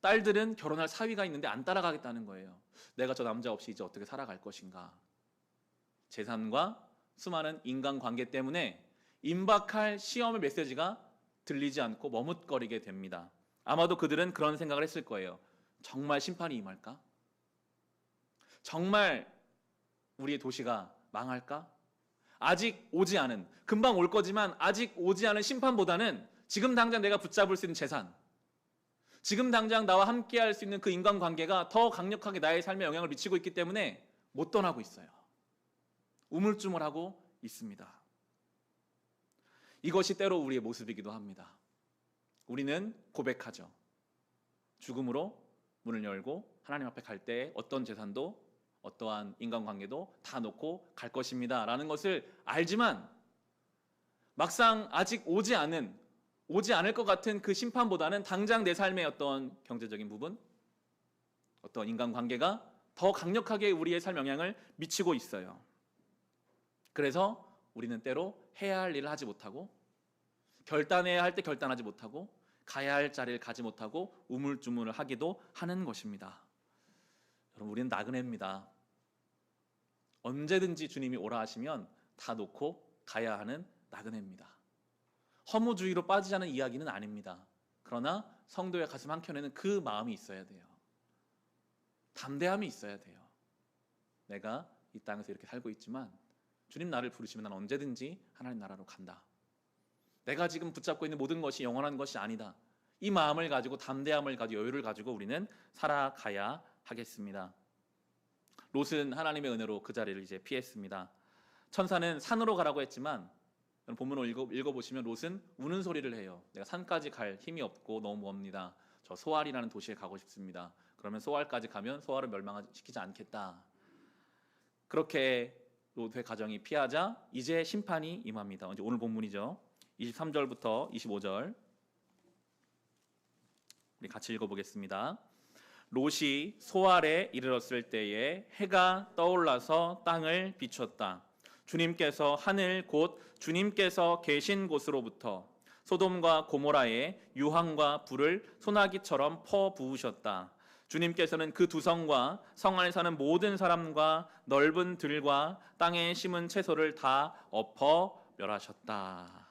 딸들은 결혼할 사위가 있는데 안 따라가겠다는 거예요. 내가 저 남자 없이 이제 어떻게 살아갈 것인가? 재산과 수많은 인간관계 때문에 임박할 시험의 메시지가 들리지 않고 머뭇거리게 됩니다. 아마도 그들은 그런 생각을 했을 거예요. 정말 심판이 임할까? 정말 우리의 도시가 망할까? 아직 오지 않은, 금방 올 거지만 아직 오지 않은 심판보다는 지금 당장 내가 붙잡을 수 있는 재산, 지금 당장 나와 함께 할 수 있는 그 인간관계가 더 강력하게 나의 삶에 영향을 미치고 있기 때문에 못 떠나고 있어요. 우물쭈물하고 있습니다. 이것이 때로 우리의 모습이기도 합니다. 우리는 고백하죠. 죽음으로 문을 열고 하나님 앞에 갈 때 어떤 재산도 어떠한 인간관계도 다 놓고 갈 것입니다 라는 것을 알지만 막상 아직 오지 않을 것 같은 그 심판보다는 당장 내 삶의 어떤 경제적인 부분, 어떤 인간관계가 더 강력하게 우리의 삶에 영향을 미치고 있어요. 그래서 우리는 때로 해야 할 일을 하지 못하고, 결단해야 할 때 결단하지 못하고, 가야 할 자리를 가지 못하고 우물쭈물을 하기도 하는 것입니다. 여러분, 우리는 나그네입니다. 언제든지 주님이 오라 하시면 다 놓고 가야 하는 나그네입니다. 허무주의로 빠지자는 이야기는 아닙니다. 그러나 성도의 가슴 한켠에는 그 마음이 있어야 돼요. 담대함이 있어야 돼요. 내가 이 땅에서 이렇게 살고 있지만 주님 나를 부르시면 난 언제든지 하나님 나라로 간다. 내가 지금 붙잡고 있는 모든 것이 영원한 것이 아니다. 이 마음을 가지고, 담대함을 가지고, 여유를 가지고 우리는 살아가야 하겠습니다. 롯은 하나님의 은혜로 그 자리를 이제 피했습니다. 천사는 산으로 가라고 했지만 본문을 읽어보시면 롯은 우는 소리를 해요. 내가 산까지 갈 힘이 없고 너무 멉니다. 저 소알이라는 도시에 가고 싶습니다. 그러면 소알까지 가면 소알을 멸망시키지 않겠다. 그렇게 롯의 가정이 피하자 이제 심판이 임합니다. 이제 오늘 본문이죠. 23절부터 25절 우리 같이 읽어보겠습니다. 롯이 소알에 이르렀을 때에 해가 떠올라서 땅을 비췄다. 주님께서 하늘 곧 주님께서 계신 곳으로부터 소돔과 고모라에 유황과 불을 소나기처럼 퍼부으셨다. 주님께서는 그 두 성과 성 안에 사는 모든 사람과 넓은 들과 땅에 심은 채소를 다 엎어 멸하셨다.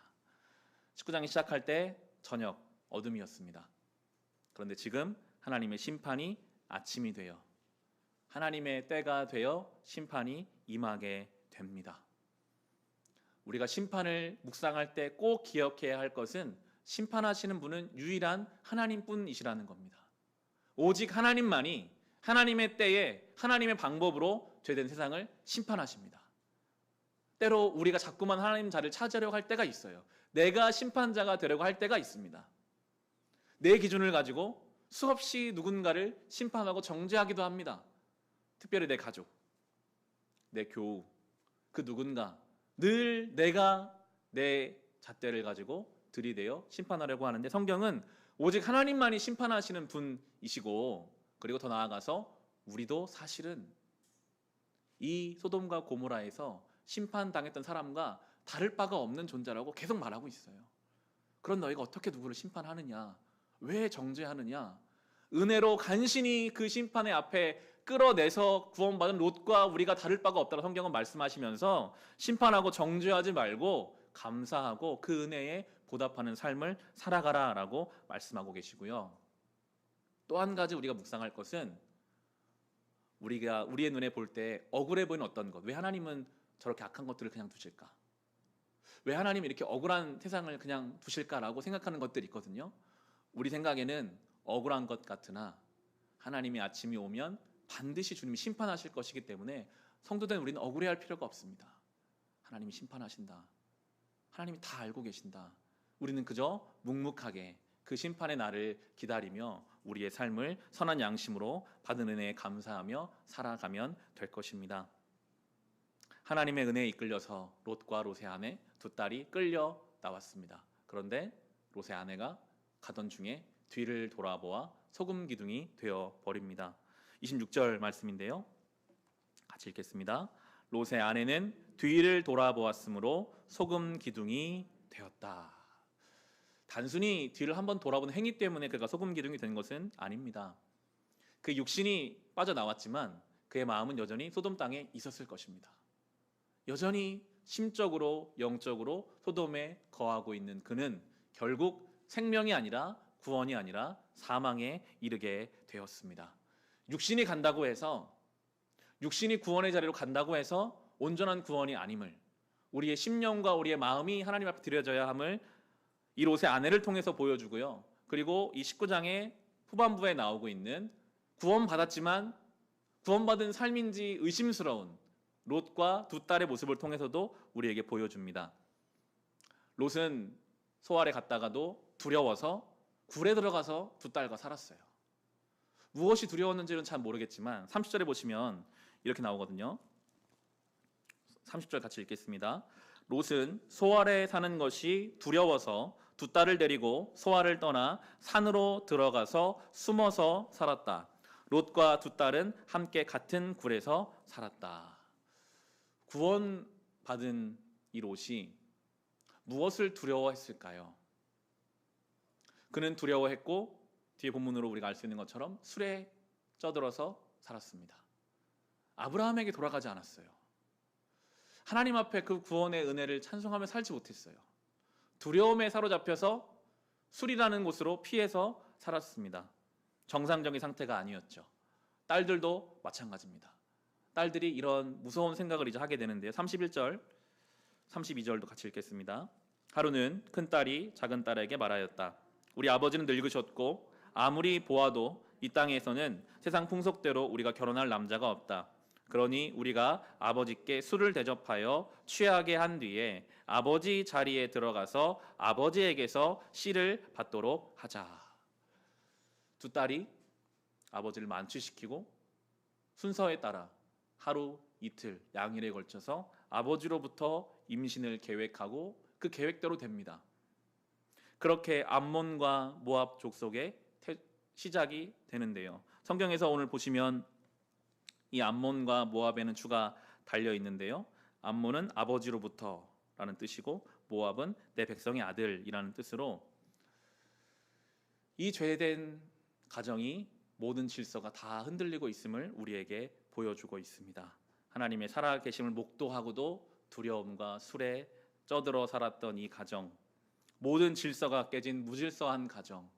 19장이 시작할 때 저녁 어둠이었습니다. 그런데 지금 하나님의 심판이 아침이 되어 하나님의 때가 되어 심판이 임하게 됩니다. 우리가 심판을 묵상할 때 꼭 기억해야 할 것은 심판하시는 분은 유일한 하나님뿐이시라는 겁니다. 오직 하나님만이 하나님의 때에 하나님의 방법으로 죄된 세상을 심판하십니다. 때로 우리가 자꾸만 하나님 자리를 차지하려고 할 때가 있어요. 내가 심판자가 되려고 할 때가 있습니다. 내 기준을 가지고 수없이 누군가를 심판하고 정죄하기도 합니다. 특별히 내 가족, 내 교우, 그 누군가 늘 내가 내 잣대를 가지고 들이대어 심판하려고 하는데 성경은 오직 하나님만이 심판하시는 분이시고, 그리고 더 나아가서 우리도 사실은 이 소돔과 고모라에서 심판당했던 사람과 다를 바가 없는 존재라고 계속 말하고 있어요. 그런 너희가 어떻게 누구를 심판하느냐? 왜 정죄하느냐? 은혜로 간신히 그 심판의 앞에 끌어내서 구원받은 롯과 우리가 다를 바가 없다고 성경은 말씀하시면서 심판하고 정죄하지 말고 감사하고 그 은혜에 보답하는 삶을 살아가라라고 말씀하고 계시고요. 또 한 가지 우리가 묵상할 것은 우리가 우리의 눈에 볼 때 억울해 보이는 어떤 것, 왜 하나님은 저렇게 악한 것들을 그냥 두실까? 왜 하나님이 이렇게 억울한 세상을 그냥 두실까라고 생각하는 것들이 있거든요. 우리 생각에는 억울한 것 같으나 하나님의 아침이 오면 반드시 주님이 심판하실 것이기 때문에 성도된 우리는 억울해할 필요가 없습니다. 하나님이 심판하신다. 하나님이 다 알고 계신다. 우리는 그저 묵묵하게 그 심판의 날을 기다리며 우리의 삶을 선한 양심으로 받은 은혜에 감사하며 살아가면 될 것입니다. 하나님의 은혜에 이끌려서 롯과 롯의 아내 두 딸이 끌려 나왔습니다. 그런데 롯의 아내가 가던 중에 뒤를 돌아보아 소금 기둥이 되어 버립니다. 26절 말씀인데요. 같이 읽겠습니다. 롯의 아내는 뒤를 돌아보았으므로 소금 기둥이 되었다. 단순히 뒤를 한번 돌아보는 행위 때문에 그가 소금 기둥이 된 것은 아닙니다. 그 육신이 빠져나왔지만 그의 마음은 여전히 소돔 땅에 있었을 것입니다. 여전히 심적으로 영적으로 소돔에 거하고 있는 그는 결국 생명이 아니라 구원이 아니라 사망에 이르게 되었습니다. 육신이 간다고 해서, 육신이 구원의 자리로 간다고 해서 온전한 구원이 아님을, 우리의 심령과 우리의 마음이 하나님 앞에 드려져야 함을 이 롯의 아내를 통해서 보여주고요. 그리고 이 19장의 후반부에 나오고 있는 구원받았지만 구원받은 삶인지 의심스러운 롯과 두 딸의 모습을 통해서도 우리에게 보여줍니다. 롯은 소알에 갔다가도 두려워서 굴에 들어가서 두 딸과 살았어요. 무엇이 두려웠는지는 잘 모르겠지만 30절에 보시면 이렇게 나오거든요. 30절 같이 읽겠습니다. 롯은 소알에 사는 것이 두려워서 두 딸을 데리고 소알을 떠나 산으로 들어가서 숨어서 살았다. 롯과 두 딸은 함께 같은 굴에서 살았다. 구원받은 이 롯이 무엇을 두려워했을까요? 그는 두려워했고 뒤에 본문으로 우리가 알 수 있는 것처럼 술에 쪄들어서 살았습니다. 아브라함에게 돌아가지 않았어요. 하나님 앞에 그 구원의 은혜를 찬송하며 살지 못했어요. 두려움에 사로잡혀서 술이라는 곳으로 피해서 살았습니다. 정상적인 상태가 아니었죠. 딸들도 마찬가지입니다. 딸들이 이런 무서운 생각을 이제 하게 되는데요. 31절, 32절도 같이 읽겠습니다. 하루는 큰 딸이 작은 딸에게 말하였다. 우리 아버지는 늙으셨고 아무리 보아도 이 땅에서는 세상 풍속대로 우리가 결혼할 남자가 없다. 그러니 우리가 아버지께 술을 대접하여 취하게 한 뒤에 아버지 자리에 들어가서 아버지에게서 씨를 받도록 하자. 두 딸이 아버지를 만취시키고 순서에 따라 하루, 이틀, 양일에 걸쳐서 아버지로부터 임신을 계획하고 그 계획대로 됩니다. 그렇게 암몬과 모압 족속의 시작이 되는데요. 성경에서 오늘 보시면 이 암몬과 모압에는 주가 달려 있는데요. 암몬은 아버지로부터라는 뜻이고 모압은 내 백성의 아들이라는 뜻으로 이 죄된 가정이 모든 질서가 다 흔들리고 있음을 우리에게 보여주고 있습니다. 하나님의 살아계심을 목도하고도 두려움과 술에 쪄들어 살았던 이 가정, 모든 질서가 깨진 무질서한 가정,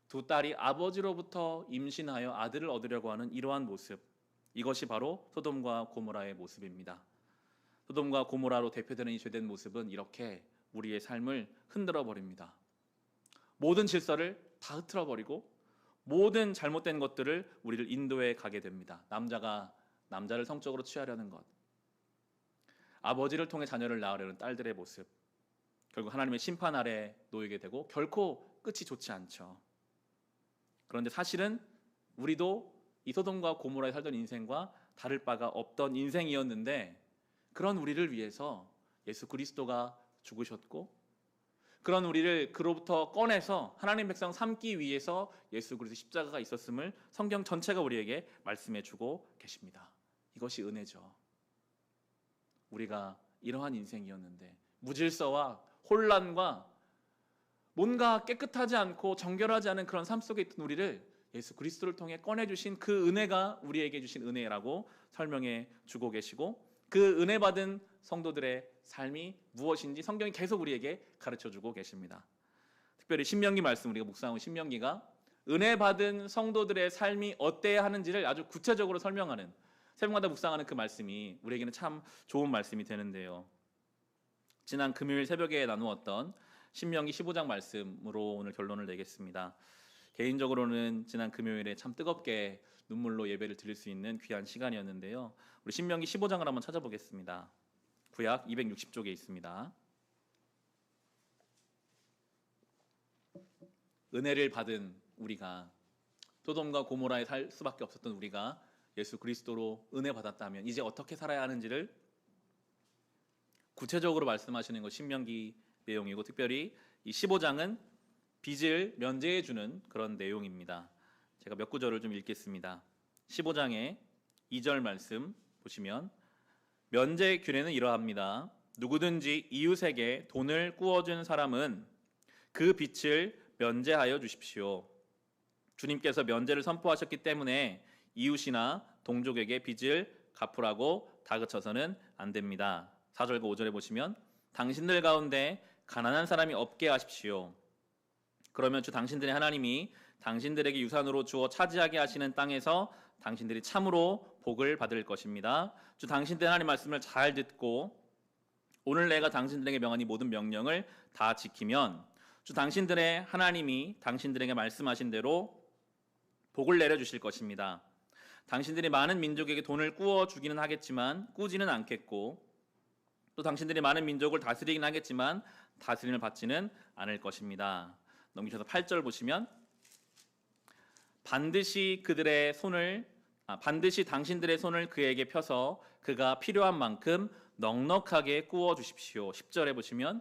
두 딸이 아버지로부터 임신하여 아들을 얻으려고 하는 이러한 모습, 이것이 바로 소돔과 고모라의 모습입니다. 소돔과 고모라로 대표되는 이 죄된 모습은 이렇게 우리의 삶을 흔들어 버립니다. 모든 질서를 다 흐트러 버리고 모든 잘못된 것들을 우리를 인도해 가게 됩니다. 남자가 남자를 성적으로 취하려는 것, 아버지를 통해 자녀를 낳으려는 딸들의 모습, 결국 하나님의 심판 아래 놓이게 되고 결코 끝이 좋지 않죠. 그런데 사실은 우리도 이 소돔과 고모라에 살던 인생과 다를 바가 없던 인생이었는데 그런 우리를 위해서 예수 그리스도가 죽으셨고 그런 우리를 그로부터 꺼내서 하나님 백성 삼기 위해서 예수 그리스도 십자가가 있었음을 성경 전체가 우리에게 말씀해 주고 계십니다. 이것이 은혜죠. 우리가 이러한 인생이었는데 무질서와 혼란과 뭔가 깨끗하지 않고 정결하지 않은 그런 삶 속에 있던 우리를 예수 그리스도를 통해 꺼내주신 그 은혜가 우리에게 주신 은혜라고 설명해 주고 계시고 그 은혜 받은 성도들의 삶이 무엇인지 성경이 계속 우리에게 가르쳐주고 계십니다. 특별히 신명기 말씀, 우리가 묵상한 신명기가 은혜 받은 성도들의 삶이 어때야 하는지를 아주 구체적으로 설명하는, 새벽마다 묵상하는 그 말씀이 우리에게는 참 좋은 말씀이 되는데요. 지난 금요일 새벽에 나누었던 신명기 15장 말씀으로 오늘 결론을 내겠습니다. 개인적으로는 지난 금요일에 참 뜨겁게 눈물로 예배를 드릴 수 있는 귀한 시간이었는데요. 우리 신명기 15장을 한번 찾아보겠습니다. 구약 260쪽에 있습니다. 은혜를 받은 우리가, 소돔과 고모라에 살 수밖에 없었던 우리가 예수 그리스도로 은혜 받았다면 이제 어떻게 살아야 하는지를 구체적으로 말씀하시는 것 신명기 내용이고, 특별히 이 15장은 빚을 면제해 주는 그런 내용입니다. 제가 몇 구절을 좀 읽겠습니다. 15장의 2절 말씀 보시면 면제 규례는 이러합니다. 누구든지 이웃에게 돈을 꾸어준 사람은 그 빛을 면제하여 주십시오. 주님께서 면제를 선포하셨기 때문에 이웃이나 동족에게 빚을 갚으라고 다그쳐서는 안 됩니다. 4절과 5절에 보시면 당신들 가운데 가난한 사람이 없게 하십시오. 그러면 주 당신들의 하나님이 당신들에게 유산으로 주어 차지하게 하시는 땅에서 당신들이 참으로 복을 받을 것입니다. 주 당신들의 하나님 말씀을 잘 듣고 오늘 내가 당신들에게 명한 이 모든 명령을 다 지키면 주 당신들의 하나님이 당신들에게 말씀하신 대로 복을 내려주실 것입니다. 당신들이 많은 민족에게 돈을 꾸어 주기는 하겠지만 꾸지는 않겠고 또 당신들이 많은 민족을 다스리긴 하겠지만 다스림을 받지는 않을 것입니다. 넘기셔서 8절 보시면 반드시 당신들의 손을 그에게 펴서 그가 필요한 만큼 넉넉하게 꾸어 주십시오. 10절에 보시면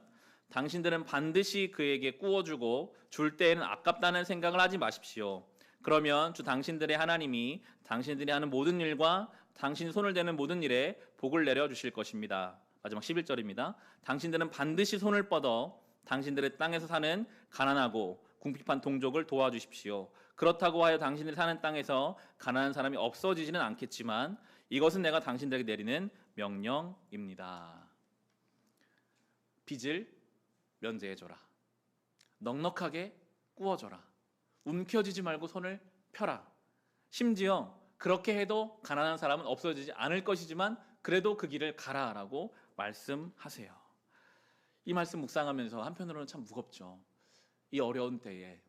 당신들은 반드시 그에게 꾸어 주고 줄 때에는 아깝다는 생각을 하지 마십시오. 그러면 주 당신들의 하나님이 당신들이 하는 모든 일과 당신 손을 대는 모든 일에 복을 내려 주실 것입니다. 마지막 11절입니다. 당신들은 반드시 손을 뻗어 당신들의 땅에서 사는 가난하고 궁핍한 동족을 도와주십시오. 그렇다고 하여 당신들이 사는 땅에서 가난한 사람이 없어지지는 않겠지만 이것은 내가 당신들에게 내리는 명령입니다. 빚을 면제해줘라. 넉넉하게 꾸어줘라. 움켜쥐지 말고 손을 펴라. 심지어 그렇게 해도 가난한 사람은 없어지지 않을 것이지만 그래도 그 길을 가라라고 말씀하세요. 이 말씀 묵상하면서 한편으로는 참 무겁죠. 이 어려운 때에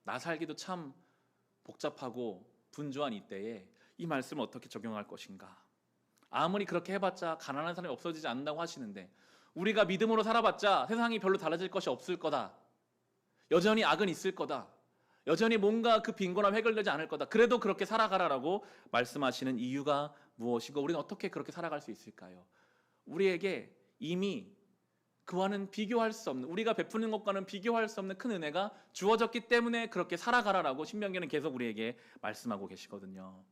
나 살기도 참 복잡하고 분주한 이 때에 이 말씀을 어떻게 적용할 것인가. 아무리 그렇게 해봤자 가난한 사람이 없어지지 않는다고 하시는데 우리가 믿음으로 살아봤자 세상이 별로 달라질 것이 없을 거다. 여전히 악은 있을 거다. 여전히 뭔가 그 빈곤함 해결되지 않을 거다. 그래도 그렇게 살아가라라고 말씀하시는 이유가 무엇이고 우리는 어떻게 그렇게 살아갈 수 있을까요? 우리에게 이미 그와는 비교할 수 없는, 우리가 베푸는 것과는 비교할 수 없는 큰 은혜가 주어졌기 때문에 그렇게 살아가라라고 신명기는 계속 우리에게 말씀하고 계시거든요.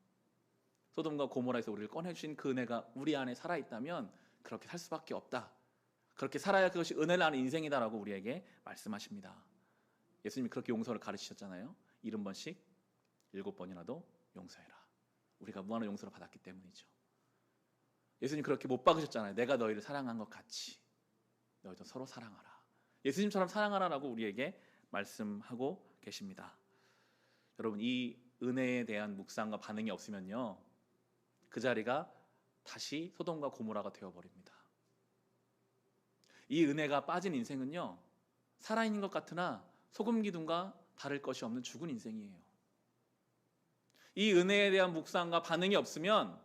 소돔과 고모라에서 우리를 꺼내주신 그 은혜가 우리 안에 살아있다면 그렇게 살 수밖에 없다. 그렇게 살아야 그것이 은혜를 아는 인생이다라고 우리에게 말씀하십니다. 예수님이 그렇게 용서를 가르치셨잖아요. 70번씩 7번이라도 용서해라. 우리가 무한한 용서를 받았기 때문이죠. 예수님 그렇게 못 박으셨잖아요. 내가 너희를 사랑한 것 같이 너희도 서로 사랑하라. 예수님처럼 사랑하라라고 우리에게 말씀하고 계십니다. 여러분 이 은혜에 대한 묵상과 반응이 없으면요. 그 자리가 다시 소돔과 고모라가 되어버립니다. 이 은혜가 빠진 인생은요. 살아있는 것 같으나 소금 기둥과 다를 것이 없는 죽은 인생이에요. 이 은혜에 대한 묵상과 반응이 없으면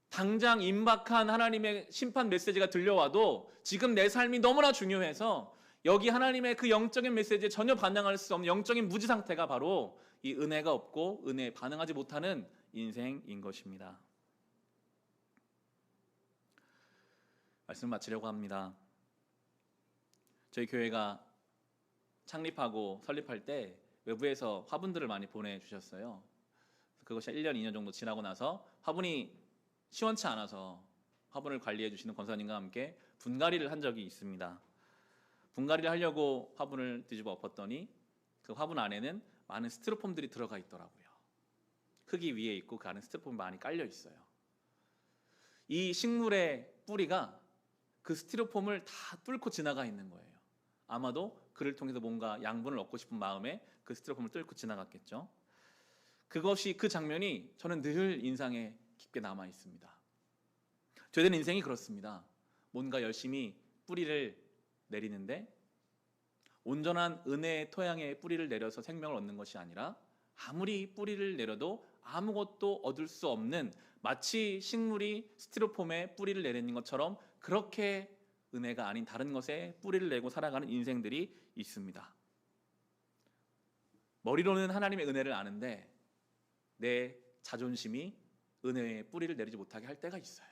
당장 임박한 하나님의 심판 메시지가 들려와도 지금 내 삶이 너무나 중요해서 여기 하나님의 그 영적인 메시지에 전혀 반응할 수 없는 영적인 무지 상태가 바로 이 은혜가 없고 은혜에 반응하지 못하는 인생인 것입니다. 말씀을 마치려고 합니다. 저희 교회가 창립하고 설립할 때 외부에서 화분들을 많이 보내주셨어요. 그것이 1년, 2년 정도 지나고 나서 화분이 시원치 않아서 화분을 관리해 주시는 권사님과 함께 분갈이를 한 적이 있습니다. 분갈이를 하려고 화분을 뒤집어 엎었더니 그 화분 안에는 많은 스티로폼들이 들어가 있더라고요. 흙이 위에 있고 그 안에 스티로폼이 많이 깔려 있어요. 이 식물의 뿌리가 그 스티로폼을 다 뚫고 지나가 있는 거예요. 아마도 그를 통해서 뭔가 양분을 얻고 싶은 마음에 그 스티로폼을 뚫고 지나갔겠죠. 그것이 그 장면이 저는 늘 인상에 깊게 남아 있습니다. 죄된 인생이 그렇습니다. 뭔가 열심히 뿌리를 내리는데 온전한 은혜의 토양에 뿌리를 내려서 생명을 얻는 것이 아니라 아무리 뿌리를 내려도 아무것도 얻을 수 없는 마치 식물이 스티로폼에 뿌리를 내리는 것처럼 그렇게 은혜가 아닌 다른 것에 뿌리를 내고 살아가는 인생들이 있습니다. 머리로는 하나님의 은혜를 아는데 내 자존심이 은혜의 뿌리를 내리지 못하게 할 때가 있어요.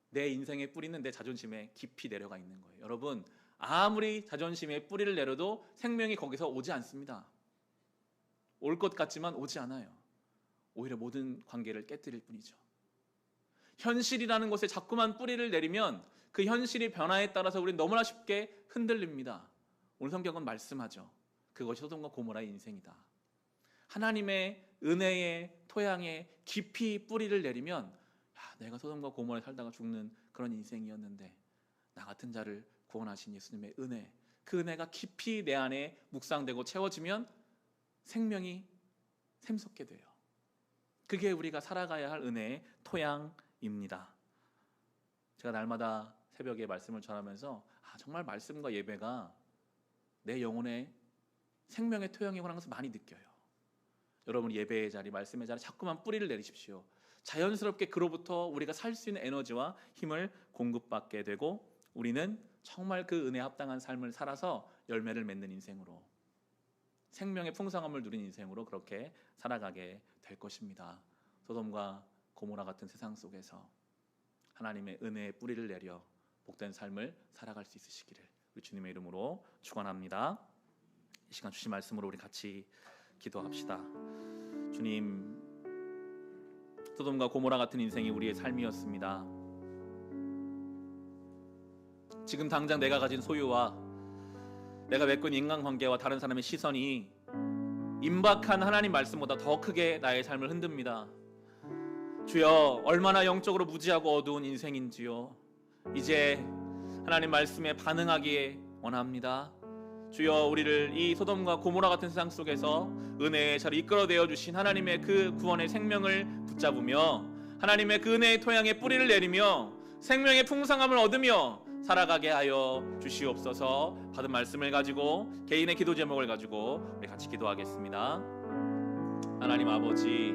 내 인생의 뿌리는 내 자존심에 깊이 내려가 있는 거예요. 여러분 아무리 자존심에 뿌리를 내려도 생명이 거기서 오지 않습니다. 올 것 같지만 오지 않아요. 오히려 모든 관계를 깨뜨릴 뿐이죠. 현실이라는 곳에 자꾸만 뿌리를 내리면 그 현실의 변화에 따라서 우리는 너무나 쉽게 흔들립니다. 오늘 성경은 말씀하죠. 그것이 소돔과 고모라의 인생이다. 하나님의 은혜의 토양에 깊이 뿌리를 내리면 내가 소돔과 고모라에 살다가 죽는 그런 인생이었는데 나 같은 자를 구원하신 예수님의 은혜, 그 은혜가 깊이 내 안에 묵상되고 채워지면 생명이 샘솟게 돼요. 그게 우리가 살아가야 할 은혜의 토양입니다. 제가 날마다 새벽에 말씀을 전하면서 정말 말씀과 예배가 내 영혼의 생명의 토양이구나 하는 것을 많이 느껴요. 여러분 예배의 자리, 말씀의 자리 자꾸만 뿌리를 내리십시오. 자연스럽게 그로부터 우리가 살 수 있는 에너지와 힘을 공급받게 되고 우리는 정말 그 은혜에 합당한 삶을 살아서 열매를 맺는 인생으로, 생명의 풍성함을 누린 인생으로 그렇게 살아가게 될 것입니다. 소돔과 고모라 같은 세상 속에서 하나님의 은혜의 뿌리를 내려 복된 삶을 살아갈 수 있으시기를 우리 주님의 이름으로 축원합니다. 이 시간 주신 말씀으로 우리 같이 기도합시다. 주님, 소돔과 고모라 같은 인생이 우리의 삶이었습니다. 지금 당장 내가 가진 소유와 내가 맺고 있는 인간관계와 다른 사람의 시선이 임박한 하나님 말씀보다 더 크게 나의 삶을 흔듭니다. 주여, 얼마나 영적으로 무지하고 어두운 인생인지요. 이제 하나님 말씀에 반응하기에 원합니다. 주여, 우리를 이 소돔과 고모라 같은 세상 속에서 은혜의 자리 이끌어내어 주신 하나님의 그 구원의 생명을 붙잡으며 하나님의 그 은혜의 토양에 뿌리를 내리며 생명의 풍성함을 얻으며 살아가게 하여 주시옵소서. 받은 말씀을 가지고 개인의 기도 제목을 가지고 우리 같이 기도하겠습니다. 하나님 아버지,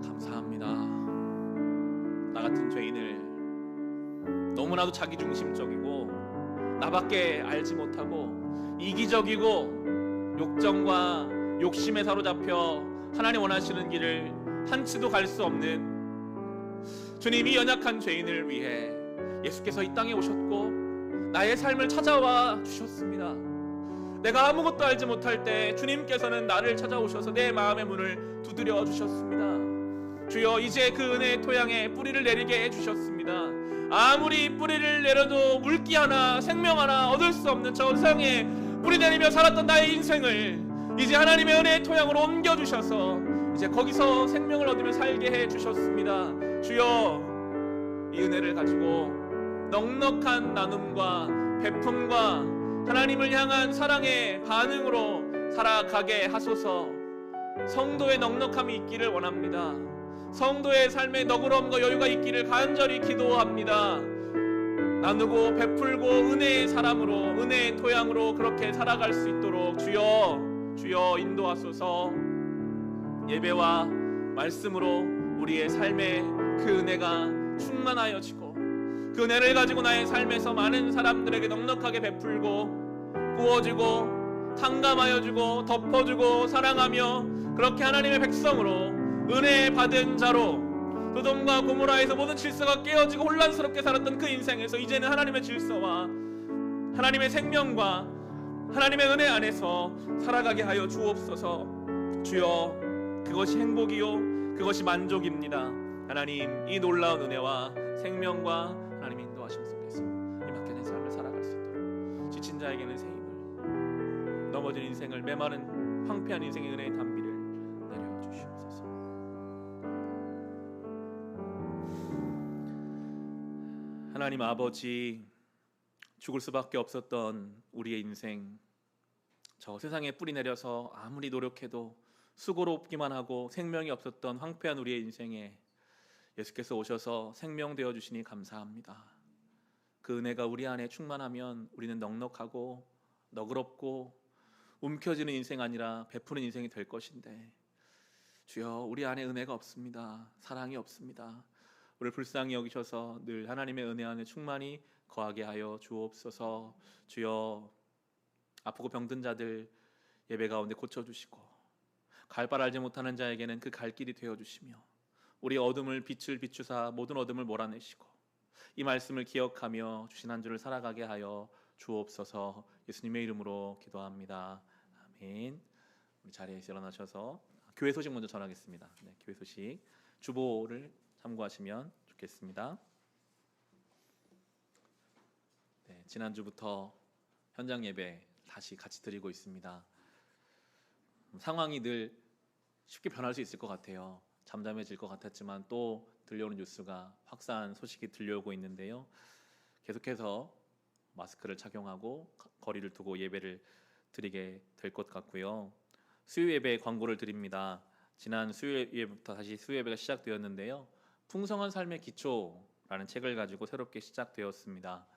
감사합니다. 나 같은 죄인을 너무나도 자기중심적이고 나밖에 알지 못하고 이기적이고 욕정과 욕심에 사로잡혀 하나님 원하시는 길을 한치도 갈 수 없는 주님이 연약한 죄인을 위해 예수께서 이 땅에 오셨고 나의 삶을 찾아와 주셨습니다. 내가 아무것도 알지 못할 때 주님께서는 나를 찾아오셔서 내 마음의 문을 두드려 주셨습니다. 주여, 이제 그 은혜의 토양에 뿌리를 내리게 해주셨습니다. 아무리 뿌리를 내려도 물기 하나, 생명 하나 얻을 수 없는 저 세상에 뿌리 내리며 살았던 나의 인생을 이제 하나님의 은혜의 토양으로 옮겨주셔서 이제 거기서 생명을 얻으며 살게 해주셨습니다. 주여, 이 은혜를 가지고 넉넉한 나눔과 베품과 하나님을 향한 사랑의 반응으로 살아가게 하소서. 성도의 넉넉함이 있기를 원합니다. 성도의 삶의 너그러움과 여유가 있기를 간절히 기도합니다. 나누고 베풀고 은혜의 사람으로, 은혜의 토양으로 그렇게 살아갈 수 있도록 주여 인도하소서. 예배와 말씀으로 우리의 삶에 그 은혜가 충만하여지고 그 은혜를 가지고 나의 삶에서 많은 사람들에게 넉넉하게 베풀고 구워주고 탕감하여주고 덮어주고 사랑하며 그렇게 하나님의 백성으로 은혜 받은 자로 소돔과 고모라에서 모든 질서가 깨어지고 혼란스럽게 살았던 그 인생에서 이제는 하나님의 질서와 하나님의 생명과 하나님의 은혜 안에서 살아가게 하여 주옵소서. 주여, 그것이 행복이요 그것이 만족입니다. 하나님, 이 놀라운 은혜와 생명과 하나님의 인도하심 속에서 이 맡겨진 삶을 살아갈 수 있도록 지친 자에게는 새 힘을, 넘어진 인생을, 메마른 황폐한 인생의 은혜의 단비를 내려주시옵소서. 하나님 아버지, 죽을 수밖에 없었던 우리의 인생, 저 세상에 뿌리 내려서 아무리 노력해도 수고롭기만 하고 생명이 없었던 황폐한 우리의 인생에 예수께서 오셔서 생명 되어 주시니 감사합니다. 그 은혜가 우리 안에 충만하면 우리는 넉넉하고 너그럽고 움켜쥐는 인생 아니라 베푸는 인생이 될 것인데 주여, 우리 안에 은혜가 없습니다. 사랑이 없습니다. 우리를 불쌍히 여기셔서 늘 하나님의 은혜 안에 충만히 거하게 하여 주옵소서. 주여, 아프고 병든 자들 예배 가운데 고쳐주시고 갈 바를 알지 못하는 자에게는 그 갈 길이 되어주시며 우리 어둠을 빛을 비추사 모든 어둠을 몰아내시고 이 말씀을 기억하며 주신 한 주를 살아가게 하여 주옵소서. 예수님의 이름으로 기도합니다. 아멘. 우리 자리에서 일어나셔서 교회 소식 먼저 전하겠습니다. 교회 소식 주보를 참고하시면 좋겠습니다. 지난주부터 현장 예배 다시 같이 드리고 있습니다. 상황이 늘 쉽게 변할 수 있을 것 같아요. 잠잠해질 것 같았지만 또 들려오는 뉴스가 확산 소식이 들려오고 있는데요. 계속해서 마스크를 착용하고 거리를 두고 예배를 드리게 될 것 같고요. 수요 예배 광고를 드립니다. 지난 수요 예배부터 다시 수요 예배가 시작되었는데요. 풍성한 삶의 기초라는 책을 가지고 새롭게 시작되었습니다.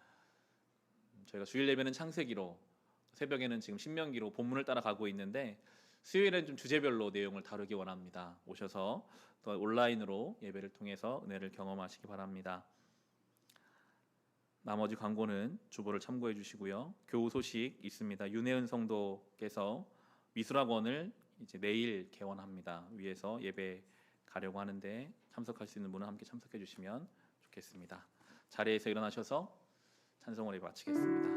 저희가 주일 예배는 창세기로, 새벽에는 지금 신명기로 본문을 따라가고 있는데 수요일은 좀 주제별로 내용을 다루기 원합니다. 오셔서 또 온라인으로 예배를 통해서 은혜를 경험하시기 바랍니다. 나머지 광고는 주보를 참고해 주시고요. 교우 소식 있습니다. 윤혜은 성도께서 미술학원을 이제 내일 개원합니다. 위에서 예배 가려고 하는데 참석할 수 있는 분은 함께 참석해 주시면 좋겠습니다. 자리에서 일어나셔서 찬송을 예배 마치겠습니다.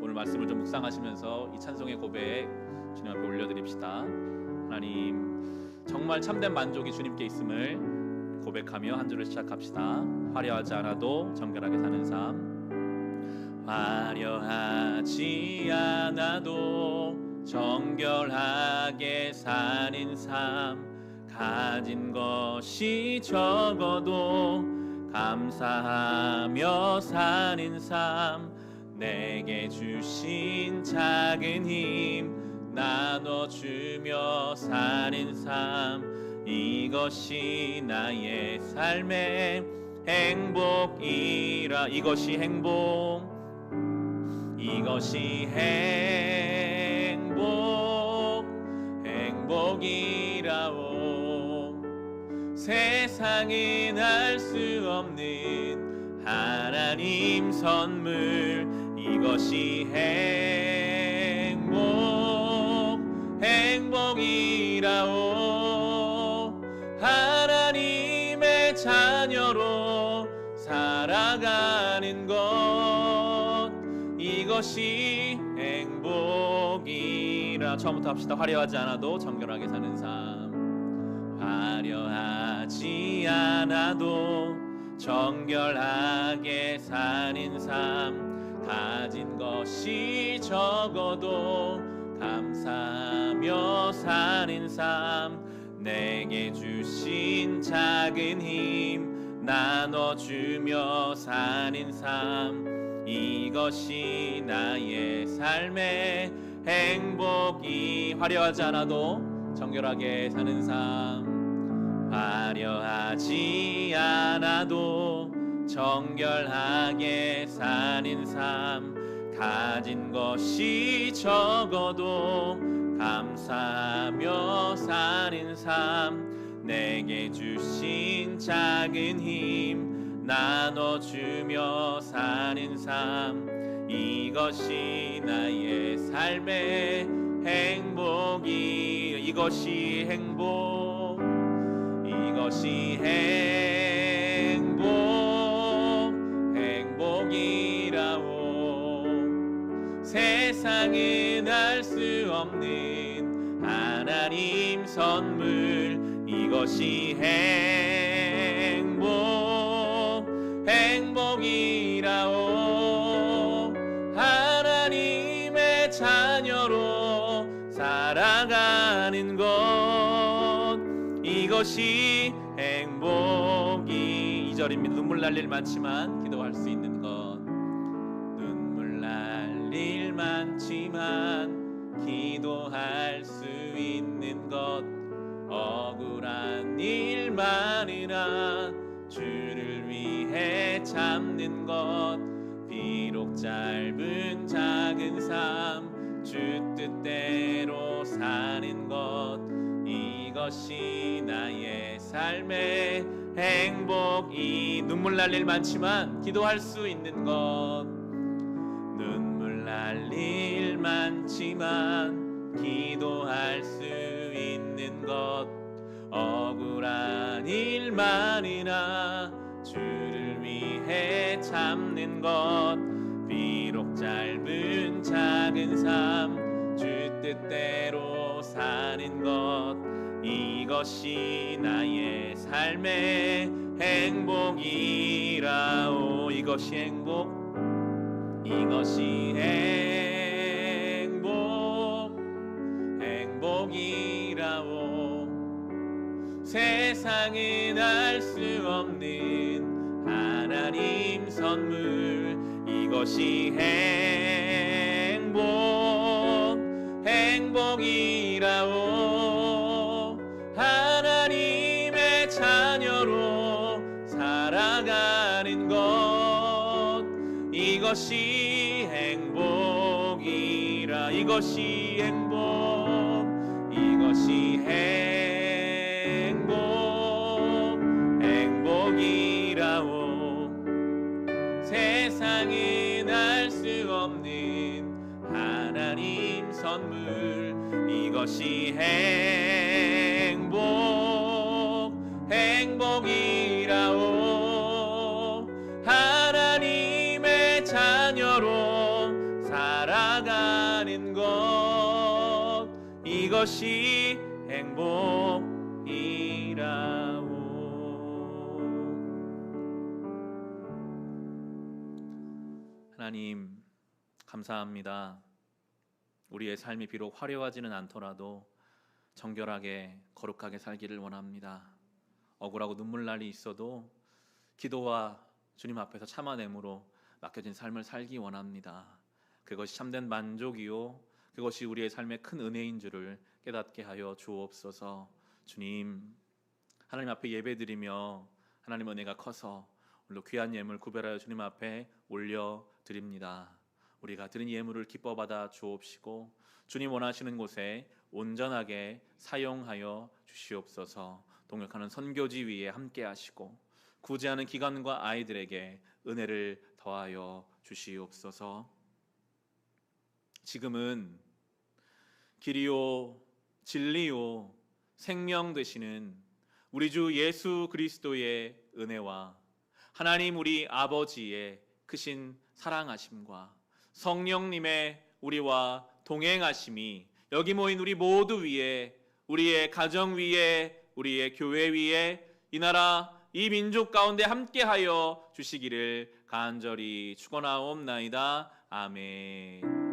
오늘 말씀을 좀 묵상하시면서 이 찬송의 고백 주님 앞에 올려드립시다. 하나님, 정말 참된 만족이 주님께 있음을 고백하며 한 주를 시작합시다. 화려하지 않아도 정결하게 사는 삶. 화려하지 않아도 정결하게 사는 삶. 가진 것이 적어도 감사하며 사는 삶. 내게 주신 작은 힘 나눠주며 사는 삶. 이것이 나의 삶의 행복이라. 이것이 행복, 이것이 행복이라오. 세상은 알 수 없는 하나님 선물. 이것이 행복이라오. 하나님의 자녀로 살아가는 것. 이것이 행복이라. 처음부터 합시다. 화려하지 않아도 정결하게 사는 삶. 화려하지 않아도 정결하게 사는 삶. 가진 것이 적어도 감사하며 사는 삶. 내게 주신 작은 힘 나눠주며 사는 삶. 이것이 나의 삶의 행복이. 화려하지 않아도 정결하게 사는 삶. 화려하지 않아도 정결하게 사는 삶. 가진 것이 적어도 감사하며 사는 삶. 내게 주신 작은 힘 나눠주며 사는 삶. 이것이 나의 삶의 행복이. 이것이 행복, 이것이 행복이라오. 세상은 알 수 없는 하나님 선물. 이것이 행복이라오. 하나님의 자녀로 살아가는 것. 이것이 행복이. 2절입니다. 눈물 날 일 많지만 기도할 수 있는 것. 눈물 날 일 많지만 기도할 수 있는 것. 억울한 일 많으나 주를 위해 참는 것. 비록 짧은 작은 삶 주 뜻대로 사는 것. 이것이 나의 삶의 행복이. 눈물 날 일 많지만 기도할 수 있는 것. 눈물 날 일 많지만 기도할 수 있는 것. 억울한 일 많으나 주를 위해 참는 것. 비록 짧은 작은 삶 주 뜻대로 사는 것. 이것이 나의 삶의 행복이라오. 이것이 행복, 이것이 세상은 알 수 없는 하나님 선물, 이것이 행복이라오. 하나님의 자녀로 살아가는 것, 이것이 행복이라. 이것이 행복이라오. 세상은 알 수 없는 하나님 선물, 이것이 행복이라오. 하나님의 자녀로 살아가는 것, 이것이 행복이라오. 하나님 감사합니다. 우리의 삶이 비록 화려하지는 않더라도 정결하게 거룩하게 살기를 원합니다. 억울하고 눈물 날이 있어도 기도와 주님 앞에서 참아냄으로 맡겨진 삶을 살기 원합니다. 그것이 참된 만족이요, 그것이 우리의 삶의 큰 은혜인 줄을 깨닫게 하여 주옵소서. 주님, 하나님 앞에 예배드리며 하나님 은혜가 커서 오늘도 귀한 예물 구별하여 주님 앞에 올려드립니다. 우리가 드린 예물을 기뻐 받아 주옵시고 주님 원하시는 곳에 온전하게 사용하여 주시옵소서. 동역하는 선교지 위에 함께 하시고 구제하는 기관과 아이들에게 은혜를 더하여 주시옵소서. 지금은 길이요 진리요 생명 되시는 우리 주 예수 그리스도의 은혜와 하나님 우리 아버지의 크신 사랑하심과 성령님의 우리와 동행하심이 여기 모인 우리 모두 위에, 우리의 가정 위에, 우리의 교회 위에, 이 나라 이 민족 가운데 함께하여 주시기를 간절히 축원하옵나이다. 아멘.